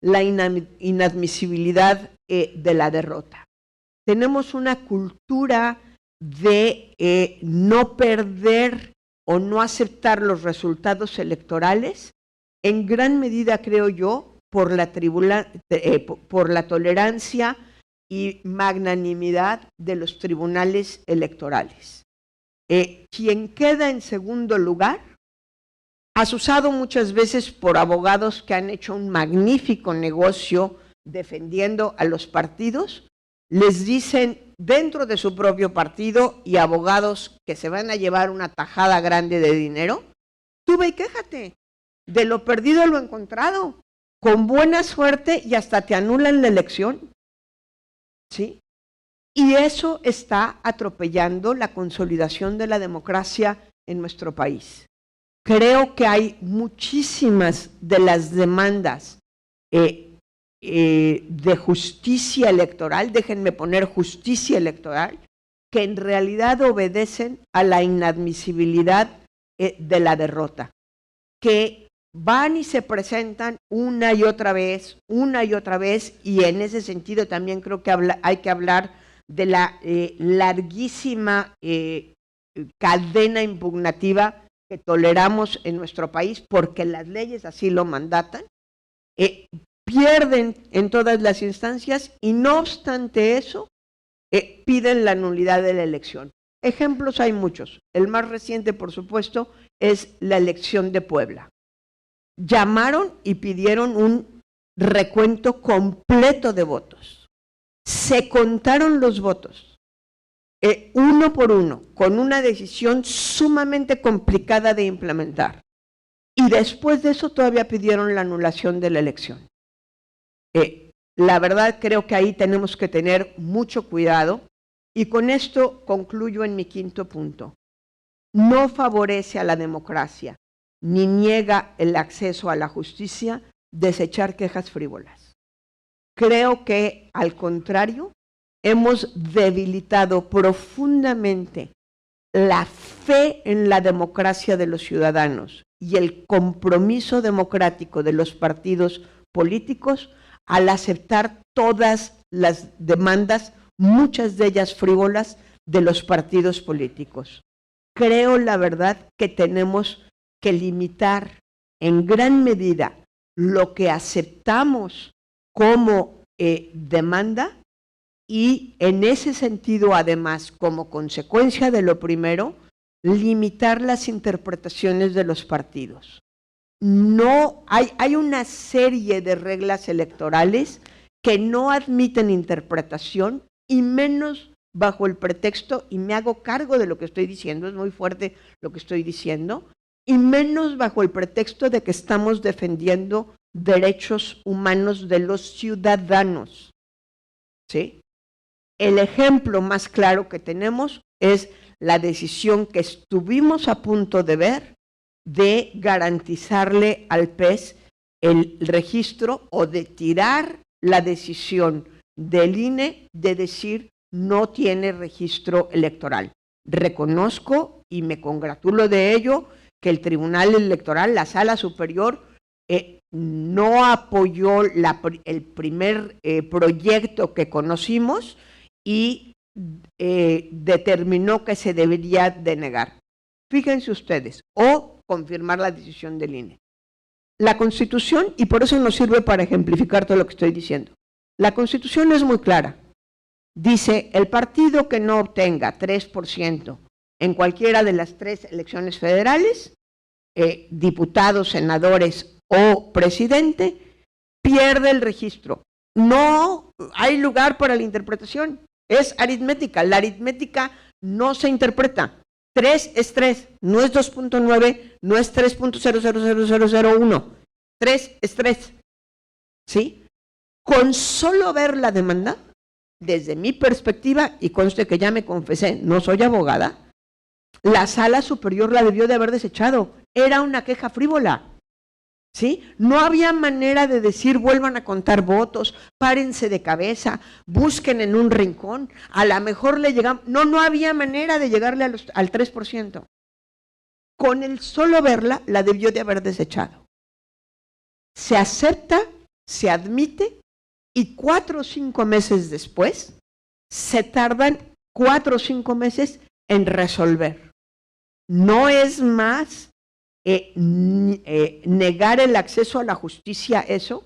la inadmisibilidad de la derrota. Tenemos una cultura de no perder o no aceptar los resultados electorales, en gran medida, creo yo, por la tolerancia y magnanimidad de los tribunales electorales. Quien queda en segundo lugar, asusado muchas veces por abogados que han hecho un magnífico negocio defendiendo a los partidos, les dicen dentro de su propio partido y abogados que se van a llevar una tajada grande de dinero, tú ve y quéjate de lo perdido a lo encontrado, con buena suerte y hasta te anulan la elección, ¿sí? Y eso está atropellando la consolidación de la democracia en nuestro país. Creo que hay muchísimas de las demandas de justicia electoral, déjenme poner justicia electoral, que en realidad obedecen a la inadmisibilidad de la derrota, que van y se presentan una y otra vez, y en ese sentido también creo que hay que hablar de la larguísima cadena impugnativa que toleramos en nuestro país, porque las leyes así lo mandatan, pierden en todas las instancias y no obstante eso, piden la nulidad de la elección. Ejemplos hay muchos. El más reciente, por supuesto, es la elección de Puebla. Llamaron y pidieron un recuento completo de votos. Se contaron los votos, uno por uno, con una decisión sumamente complicada de implementar. Y después de eso todavía pidieron la anulación de la elección. La verdad creo que ahí tenemos que tener mucho cuidado y con esto concluyo en mi quinto punto. No favorece a la democracia ni niega el acceso a la justicia desechar quejas frívolas. Creo que al contrario hemos debilitado profundamente la fe en la democracia de los ciudadanos y el compromiso democrático de los partidos políticos al aceptar todas las demandas, muchas de ellas frívolas, de los partidos políticos. Creo, la verdad, que tenemos que limitar en gran medida lo que aceptamos como demanda y en ese sentido, además, como consecuencia de lo primero, limitar las interpretaciones de los partidos. No hay una serie de reglas electorales que no admiten interpretación y menos bajo el pretexto, y me hago cargo de lo que estoy diciendo, es muy fuerte lo que estoy diciendo, y menos bajo el pretexto de que estamos defendiendo derechos humanos de los ciudadanos, ¿sí? El ejemplo más claro que tenemos es la decisión que estuvimos a punto de ver de garantizarle al PES el registro o de tirar la decisión del INE de decir no tiene registro electoral. Reconozco y me congratulo de ello que el Tribunal Electoral, la Sala Superior, no apoyó el primer proyecto que conocimos y determinó que se debería denegar. Fíjense ustedes, o confirmar la decisión del INE. La Constitución, y por eso nos sirve para ejemplificar todo lo que estoy diciendo, la Constitución es muy clara. Dice, el partido que no obtenga 3% en cualquiera de las 3 elecciones federales, diputados, senadores o presidente, pierde el registro. No hay lugar para la interpretación, es aritmética. La aritmética no se interpreta. 3 es 3, no es 2.9, no es 3.000001. 3 es 3. ¿Sí? Con solo ver la demanda, desde mi perspectiva, y conste que ya me confesé, no soy abogada, la Sala Superior la debió de haber desechado. Era una queja frívola. ¿Sí? No había manera de decir vuelvan a contar votos, párense de cabeza, busquen en un rincón, a lo mejor le llegamos. No había manera de llegarle al 3%. Con el solo verla, la debió de haber desechado. Se acepta, se admite, y 4 o 5 meses después, se tardan 4 o 5 meses en resolver. No es más negar el acceso a la justicia eso.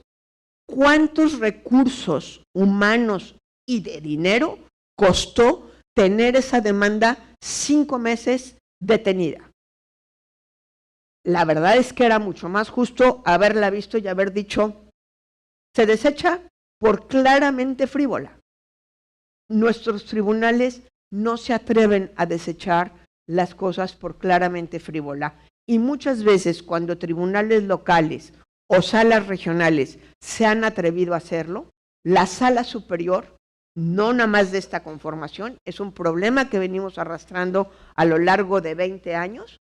¿Cuántos recursos humanos y de dinero costó tener esa demanda 5 meses detenida? La verdad es que era mucho más justo haberla visto y haber dicho, se desecha por claramente frívola. nuestros tribunales no se atreven a desechar las cosas por claramente frívola. Y muchas veces cuando tribunales locales o salas regionales se han atrevido a hacerlo, la sala superior, no nada más de esta conformación, es un problema que venimos arrastrando a lo largo de 20 años,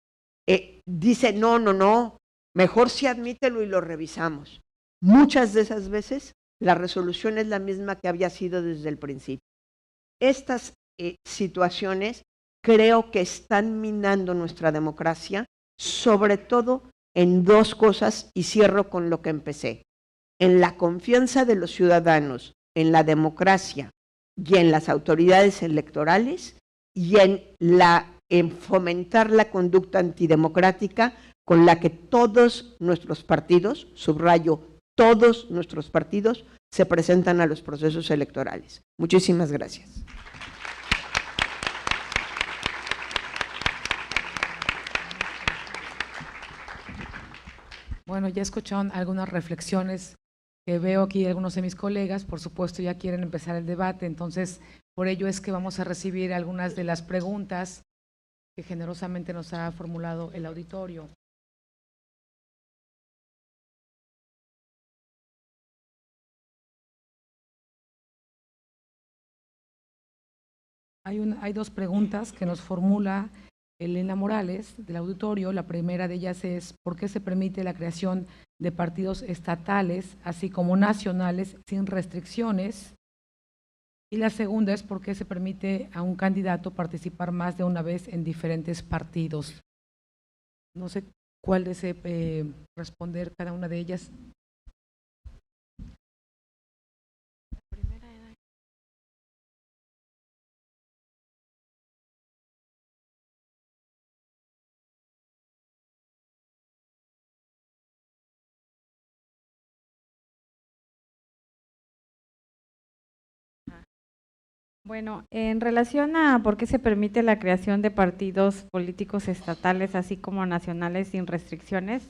dice no, mejor sí admítelo y lo revisamos. Muchas de esas veces la resolución es la misma que había sido desde el principio. Estas situaciones creo que están minando nuestra democracia, sobre todo en dos cosas, y cierro con lo que empecé: en la confianza de los ciudadanos, en la democracia y en las autoridades electorales, y en fomentar la conducta antidemocrática con la que todos nuestros partidos, subrayo, todos nuestros partidos, se presentan a los procesos electorales. Muchísimas gracias. Bueno, ya escucharon algunas reflexiones que veo aquí algunos de mis colegas, por supuesto ya quieren empezar el debate, entonces por ello es que vamos a recibir algunas de las preguntas que generosamente nos ha formulado el auditorio. Hay dos preguntas que nos formula Elena Morales, del auditorio. La primera de ellas es: ¿por qué se permite la creación de partidos estatales, así como nacionales, sin restricciones? Y la segunda es: ¿por qué se permite a un candidato participar más de una vez en diferentes partidos? No sé cuál desee responder cada una de ellas. Bueno, en relación a por qué se permite la creación de partidos políticos estatales, así como nacionales, sin restricciones,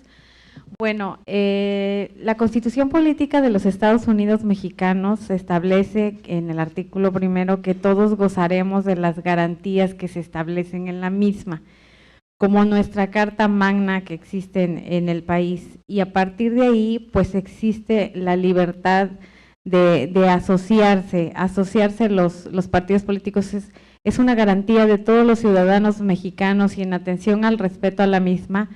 bueno, la Constitución Política de los Estados Unidos Mexicanos establece en el artículo primero que todos gozaremos de las garantías que se establecen en la misma, como nuestra Carta Magna que existe en el país, y a partir de ahí, pues existe la libertad de asociarse los partidos políticos es una garantía de todos los ciudadanos mexicanos, y en atención al respeto a la misma,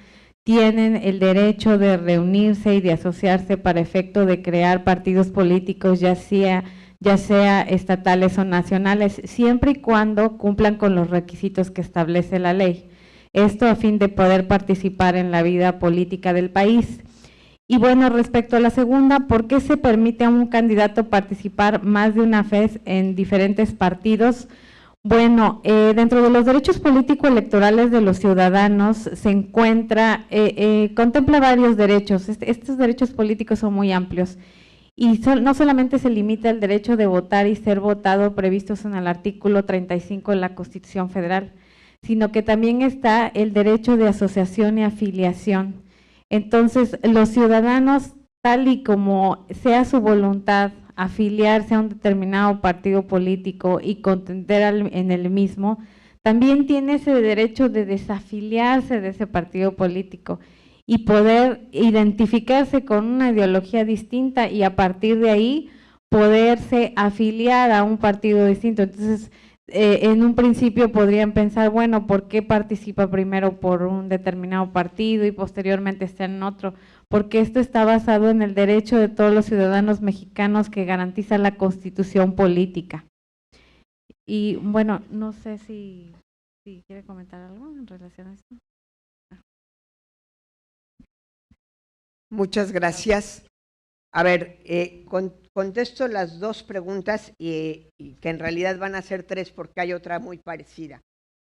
tienen el derecho de reunirse y de asociarse para efecto de crear partidos políticos, ya sea estatales o nacionales, siempre y cuando cumplan con los requisitos que establece la ley. Esto a fin de poder participar en la vida política del país. Y bueno, respecto a la segunda, ¿por qué se permite a un candidato participar más de una vez en diferentes partidos? Bueno, dentro de los derechos político-electorales de los ciudadanos se encuentra, contempla varios derechos. Estos derechos políticos son muy amplios y no solamente se limita el derecho de votar y ser votado previstos en el artículo 35 de la Constitución Federal, sino que también está el derecho de asociación y afiliación. Entonces, los ciudadanos, tal y como sea su voluntad, afiliarse a un determinado partido político y contender en el mismo, también tiene ese derecho de desafiliarse de ese partido político y poder identificarse con una ideología distinta y a partir de ahí poderse afiliar a un partido distinto. Entonces, en un principio podrían pensar, bueno, ¿por qué participa primero por un determinado partido y posteriormente está en otro? Porque esto está basado en el derecho de todos los ciudadanos mexicanos que garantiza la Constitución política. Y bueno, no sé si quiere comentar algo en relación a esto. Muchas gracias. A ver, contesto las dos preguntas y que en realidad van a ser tres porque hay otra muy parecida,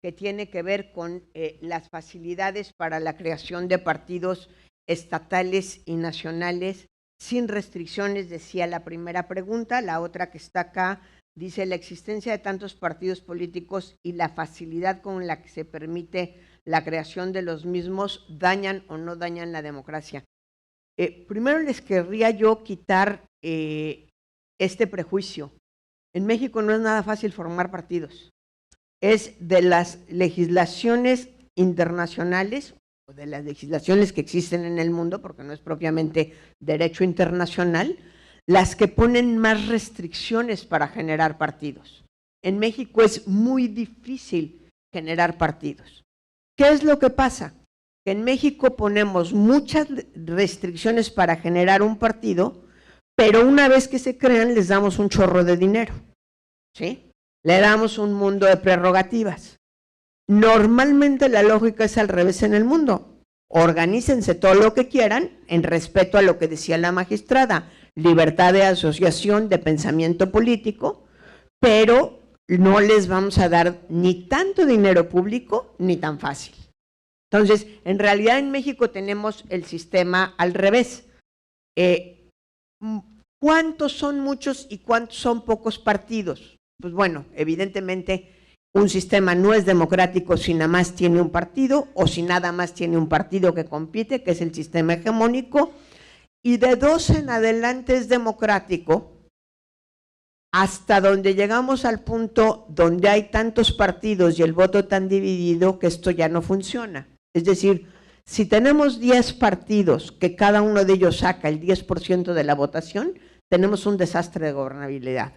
que tiene que ver con las facilidades para la creación de partidos estatales y nacionales sin restricciones, decía la primera pregunta. La otra que está acá dice: la existencia de tantos partidos políticos y la facilidad con la que se permite la creación de los mismos, ¿dañan o no dañan la democracia? Primero les querría yo quitar este prejuicio En México no es nada fácil formar partidos. Es de las legislaciones internacionales, o de las legislaciones que existen en el mundo, porque no es propiamente derecho internacional, las que ponen más restricciones para generar partidos. En México es muy difícil generar partidos. ¿Qué es lo que pasa? Que en México ponemos muchas restricciones para generar un partido, pero una vez que se crean les damos un chorro de dinero, ¿sí? Le damos un mundo de prerrogativas. Normalmente la lógica es al revés en el mundo. Organícense todo lo que quieran en respeto a lo que decía la magistrada, libertad de asociación, de pensamiento político, pero no les vamos a dar ni tanto dinero público ni tan fácil. Entonces, en realidad en México tenemos el sistema al revés. ¿Cuántos son muchos y cuántos son pocos partidos? Pues bueno, evidentemente un sistema no es democrático si nada más tiene un partido o si nada más tiene un partido que compite, que es el sistema hegemónico, y de 2 en adelante es democrático hasta donde llegamos al punto donde hay tantos partidos y el voto tan dividido que esto ya no funciona. Es decir, si tenemos 10 partidos que cada uno de ellos saca el 10% de la votación, tenemos un desastre de gobernabilidad,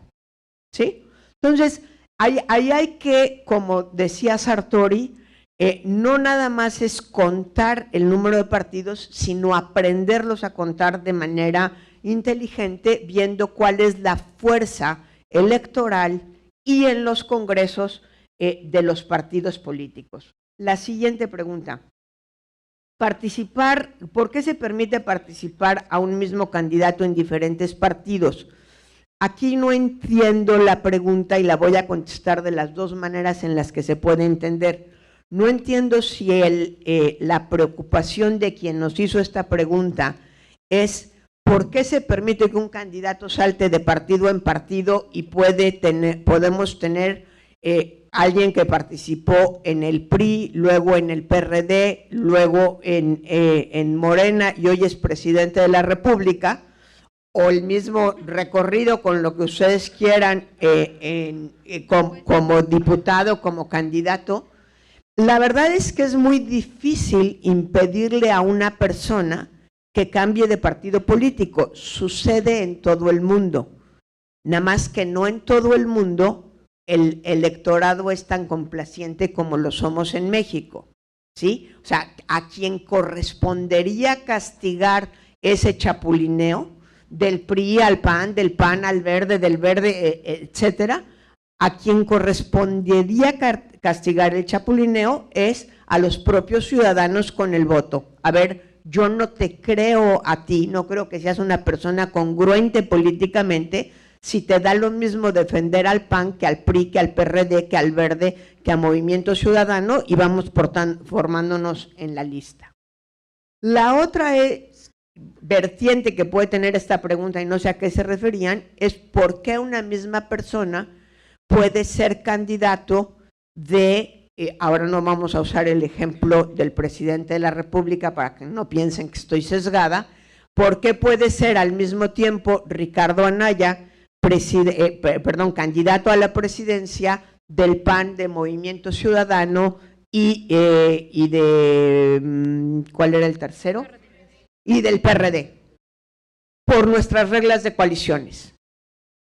¿sí? Entonces, ahí hay que, como decía Sartori, no nada más es contar el número de partidos, sino aprenderlos a contar de manera inteligente, viendo cuál es la fuerza electoral y en los congresos de los partidos políticos. La siguiente pregunta. ¿Por qué se permite participar a un mismo candidato en diferentes partidos? Aquí no entiendo la pregunta y la voy a contestar de las 2 maneras en las que se puede entender. No entiendo si la preocupación de quien nos hizo esta pregunta es ¿por qué se permite que un candidato salte de partido en partido y podemos tener alguien que participó en el PRI, luego en el PRD, luego en Morena y hoy es presidente de la República, o el mismo recorrido con lo que ustedes quieran como diputado, como candidato? La verdad es que es muy difícil impedirle a una persona que cambie de partido político. Sucede en todo el mundo, nada más que no en todo el mundo el electorado es tan complaciente como lo somos en México, ¿sí? O sea, a quien correspondería castigar ese chapulineo, del PRI al PAN, del PAN al Verde, del Verde, etcétera, a quien correspondería castigar el chapulineo es a los propios ciudadanos con el voto. A ver, yo no te creo a ti, no creo que seas una persona congruente políticamente si te da lo mismo defender al PAN que al PRI, que al PRD, que al Verde, que a Movimiento Ciudadano y vamos formándonos en la lista. La otra vertiente que puede tener esta pregunta, y no sé a qué se referían, es por qué una misma persona puede ser candidato de, ahora no vamos a usar el ejemplo del presidente de la República para que no piensen que estoy sesgada, ¿por qué puede ser al mismo tiempo Ricardo Anaya, candidato a la presidencia del PAN, de Movimiento Ciudadano y de, ¿cuál era el tercero? Y del PRD, por nuestras reglas de coaliciones.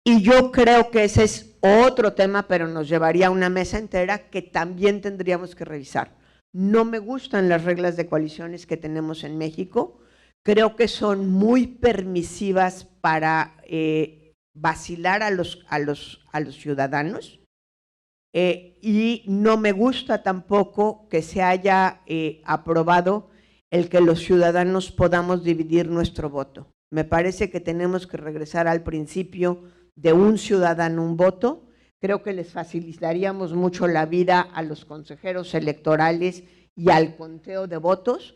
Y yo creo que ese es otro tema, pero nos llevaría a una mesa entera que también tendríamos que revisar. No me gustan las reglas de coaliciones que tenemos en México, creo que son muy permisivas para vacilar a los ciudadanos, y no me gusta tampoco que se haya aprobado el que los ciudadanos podamos dividir nuestro voto. Me parece que tenemos que regresar al principio de un ciudadano, un voto. Creo que les facilitaríamos mucho la vida a los consejeros electorales y al conteo de votos.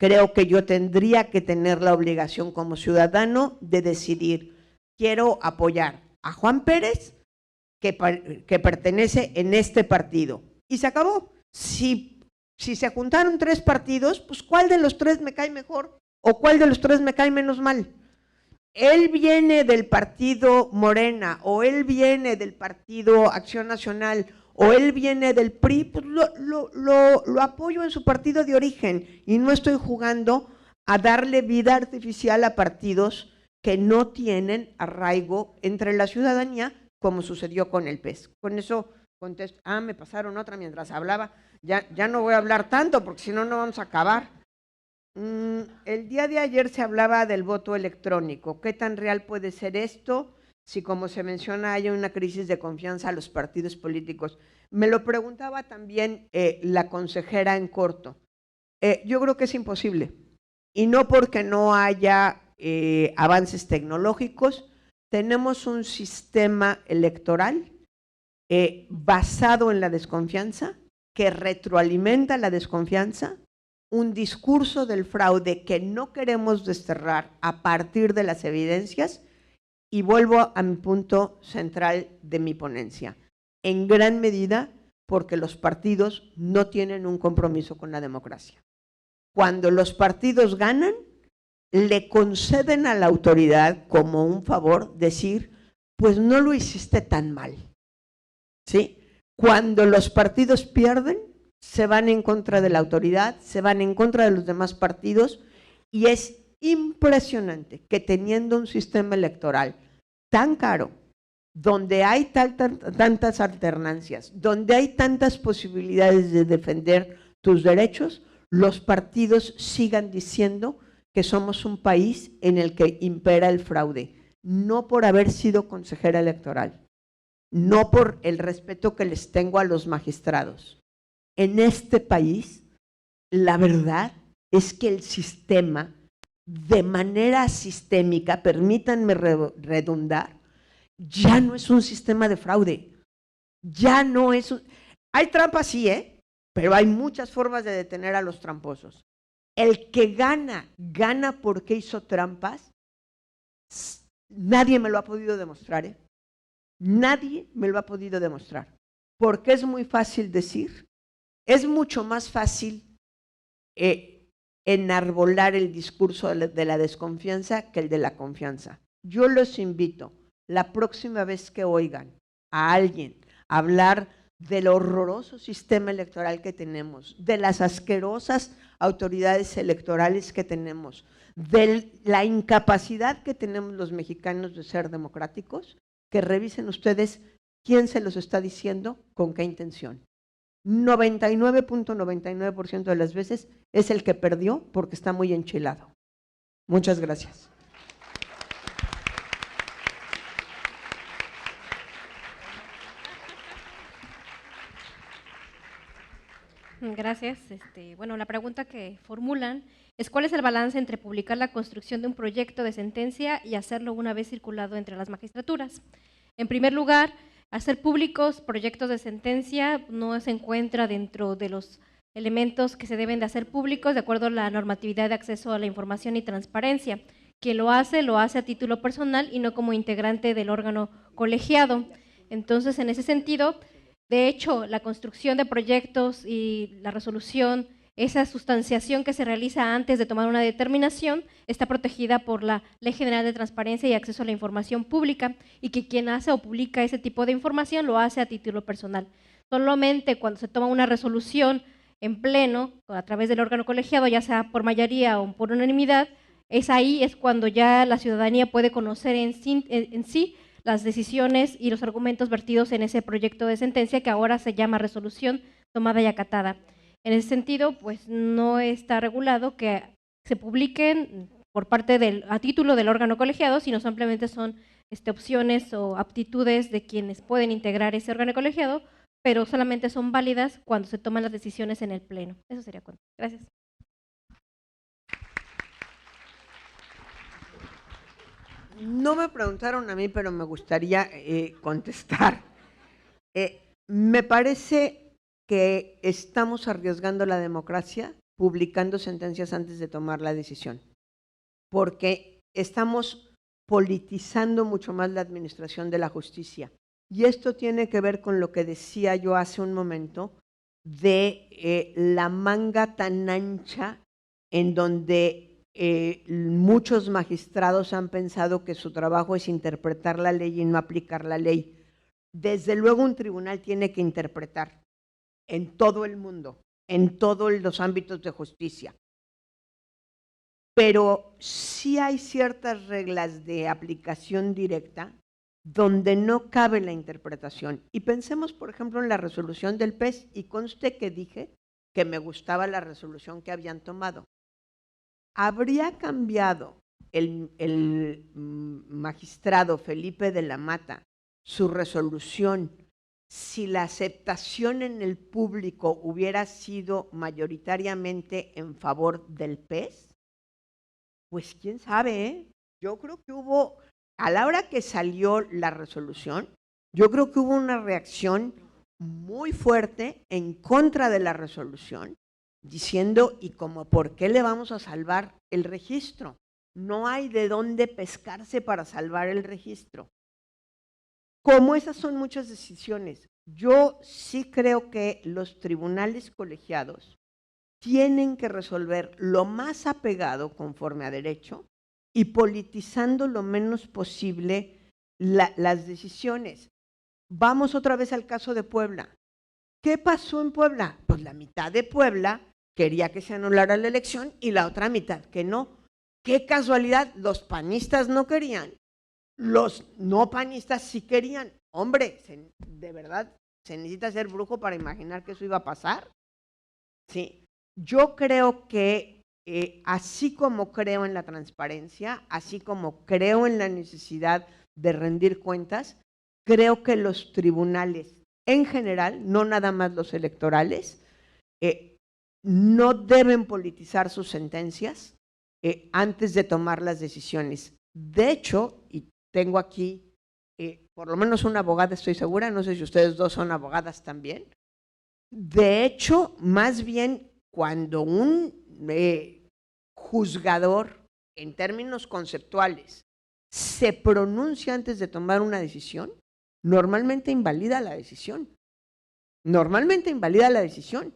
Creo que yo tendría que tener la obligación como ciudadano de decidir, quiero apoyar a Juan Pérez, que pertenece en este partido. Y se acabó. Si se juntaron 3 partidos, pues ¿cuál de los 3 me cae mejor? ¿O cuál de los 3 me cae menos mal? él viene del partido Morena, o él viene del partido Acción Nacional, o él viene del PRI, pues lo apoyo en su partido de origen y no estoy jugando a darle vida artificial a partidos que no tienen arraigo entre la ciudadanía, como sucedió con el PES. Con eso contesto. Me pasaron otra mientras hablaba. Ya no voy a hablar tanto porque si no, no vamos a acabar. El día de ayer se hablaba del voto electrónico. ¿Qué tan real puede ser esto? Si, como se menciona, hay una crisis de confianza a los partidos políticos. Me lo preguntaba también la consejera en corto. Yo creo que es imposible. Y no porque no haya avances tecnológicos, tenemos un sistema electoral basado en la desconfianza, que retroalimenta la desconfianza, un discurso del fraude que no queremos desterrar a partir de las evidencias, y vuelvo a mi punto central de mi ponencia, en gran medida porque los partidos no tienen un compromiso con la democracia. Cuando los partidos ganan, le conceden a la autoridad como un favor decir, pues no lo hiciste tan mal, ¿sí? Cuando los partidos pierden, se van en contra de la autoridad, se van en contra de los demás partidos, y es impresionante que teniendo un sistema electoral tan caro, donde hay tantas alternancias, donde hay tantas posibilidades de defender tus derechos, los partidos sigan diciendo que somos un país en el que impera el fraude, no por haber sido consejera electoral, no por el respeto que les tengo a los magistrados. En este país, la verdad es que el sistema, de manera sistémica, permítanme redundar, ya no es un sistema de fraude, ya no es un… Hay trampas, sí, pero hay muchas formas de detener a los tramposos. El que gana porque hizo trampas, nadie me lo ha podido demostrar, Nadie me lo ha podido demostrar, porque es muy fácil decir, es mucho más fácil enarbolar el discurso de la desconfianza que el de la confianza. Yo los invito, la próxima vez que oigan a alguien hablar del horroroso sistema electoral que tenemos, de las asquerosas autoridades electorales que tenemos, de la incapacidad que tenemos los mexicanos de ser democráticos, que revisen ustedes quién se los está diciendo, con qué intención. 99.99% de las veces es el que perdió porque está muy enchilado. Muchas gracias. Gracias. Bueno, la pregunta que formulan es ¿cuál es el balance entre publicar la construcción de un proyecto de sentencia y hacerlo una vez circulado entre las magistraturas? En primer lugar, hacer públicos proyectos de sentencia no se encuentra dentro de los elementos que se deben de hacer públicos de acuerdo a la normatividad de acceso a la información y transparencia. Quien lo hace a título personal y no como integrante del órgano colegiado. Entonces, en ese sentido, de hecho, la construcción de proyectos y la resolución, esa sustanciación que se realiza antes de tomar una determinación, está protegida por la Ley General de Transparencia y Acceso a la Información Pública, y que quien hace o publica ese tipo de información lo hace a título personal. Solamente cuando se toma una resolución en pleno, a través del órgano colegiado, ya sea por mayoría o por unanimidad, es cuando ya la ciudadanía puede conocer en sí las decisiones y los argumentos vertidos en ese proyecto de sentencia, que ahora se llama resolución tomada y acatada. En ese sentido, pues no está regulado que se publiquen por parte a título del órgano colegiado, sino simplemente son opciones o aptitudes de quienes pueden integrar ese órgano colegiado, pero solamente son válidas cuando se toman las decisiones en el pleno. Eso sería cuanto. Gracias. No me preguntaron a mí, pero me gustaría contestar. Me parece que estamos arriesgando la democracia publicando sentencias antes de tomar la decisión, porque estamos politizando mucho más la administración de la justicia. Y esto tiene que ver con lo que decía yo hace un momento de la manga tan ancha en donde muchos magistrados han pensado que su trabajo es interpretar la ley y no aplicar la ley. Desde luego un tribunal tiene que interpretar en todo el mundo, en todos los ámbitos de justicia. Pero sí hay ciertas reglas de aplicación directa donde no cabe la interpretación. Y pensemos, por ejemplo, en la resolución del PES, y conste que dije que me gustaba la resolución que habían tomado. ¿Habría cambiado el magistrado Felipe de la Mata su resolución si la aceptación en el público hubiera sido mayoritariamente en favor del PES? Pues quién sabe, ¿eh? Yo creo que hubo, a la hora que salió la resolución, yo creo que hubo una reacción muy fuerte en contra de la resolución, diciendo, ¿y como por qué le vamos a salvar el registro? No hay de dónde pescarse para salvar el registro. Como esas son muchas decisiones, yo sí creo que los tribunales colegiados tienen que resolver lo más apegado conforme a derecho y politizando lo menos posible las decisiones. Vamos otra vez al caso de Puebla. ¿Qué pasó en Puebla? Pues la mitad de Puebla quería que se anulara la elección y la otra mitad que no. Qué casualidad, los panistas no querían, los no panistas sí querían. Hombre, de verdad, ¿se necesita ser brujo para imaginar que eso iba a pasar? Sí. Yo creo que así como creo en la transparencia, así como creo en la necesidad de rendir cuentas, creo que los tribunales en general, no nada más los electorales, no deben politizar sus sentencias antes de tomar las decisiones. De hecho, y tengo aquí por lo menos una abogada, estoy segura, no sé si ustedes dos son abogadas también. De hecho, más bien cuando un juzgador, en términos conceptuales, se pronuncia antes de tomar una decisión, normalmente invalida la decisión. Normalmente invalida la decisión.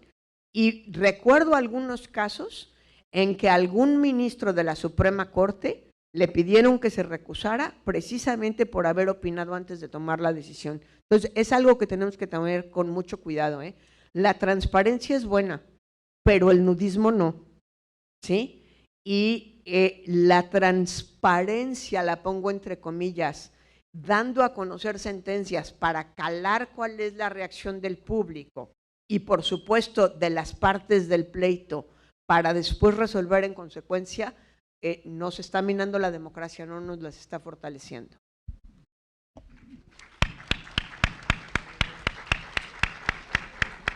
Y recuerdo algunos casos en que algún ministro de la Suprema Corte le pidieron que se recusara precisamente por haber opinado antes de tomar la decisión. Entonces, es algo que tenemos que tener con mucho cuidado, ¿eh? La transparencia es buena, pero el nudismo no, ¿sí? Y la transparencia, la pongo entre comillas, dando a conocer sentencias para calar cuál es la reacción del público y por supuesto de las partes del pleito para después resolver en consecuencia, nos está minando la democracia, no nos las está fortaleciendo.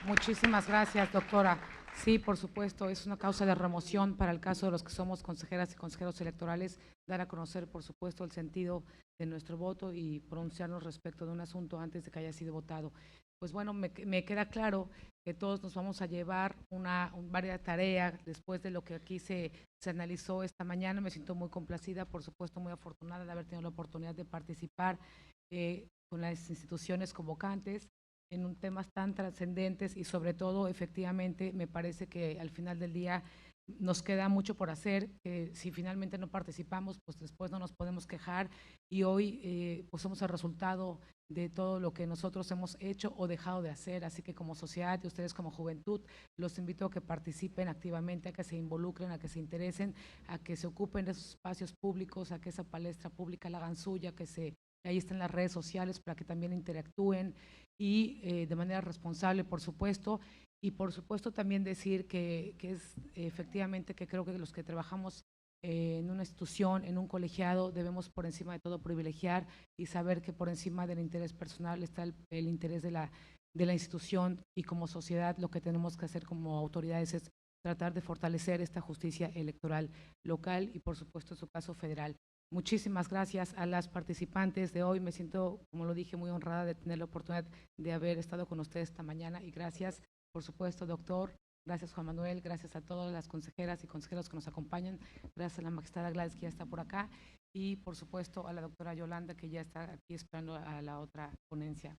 Muchísimas gracias, doctora. Sí, por supuesto, es una causa de remoción para el caso de los que somos consejeras y consejeros electorales, dar a conocer, por supuesto, el sentido de nuestro voto y pronunciarnos respecto de un asunto antes de que haya sido votado. Pues bueno, me queda claro que todos nos vamos a llevar varias tareas después de lo que aquí se analizó esta mañana. Me siento muy complacida, por supuesto, muy afortunada de haber tenido la oportunidad de participar con las instituciones convocantes en temas tan trascendentes y sobre todo, efectivamente, me parece que al final del día nos queda mucho por hacer, que si finalmente no participamos, pues después no nos podemos quejar y hoy pues somos el resultado de todo lo que nosotros hemos hecho o dejado de hacer, así que como sociedad y ustedes como juventud, los invito a que participen activamente, a que se involucren, a que se interesen, a que se ocupen de esos espacios públicos, a que esa palestra pública la hagan suya, que ahí están las redes sociales para que también interactúen y de manera responsable, por supuesto, y por supuesto también decir que es efectivamente que creo que los que trabajamos en una institución, en un colegiado, debemos por encima de todo privilegiar y saber que por encima del interés personal está el interés de la institución y como sociedad lo que tenemos que hacer como autoridades es tratar de fortalecer esta justicia electoral local y por supuesto en su caso federal. Muchísimas gracias a las participantes de hoy. Me siento, como lo dije, muy honrada de tener la oportunidad de haber estado con ustedes esta mañana y gracias, por supuesto, doctor. Gracias, Juan Manuel. Gracias a todas las consejeras y consejeros que nos acompañan. Gracias a la magistrada Gladys, que ya está por acá. Y, por supuesto, a la doctora Yolanda, que ya está aquí esperando a la otra ponencia.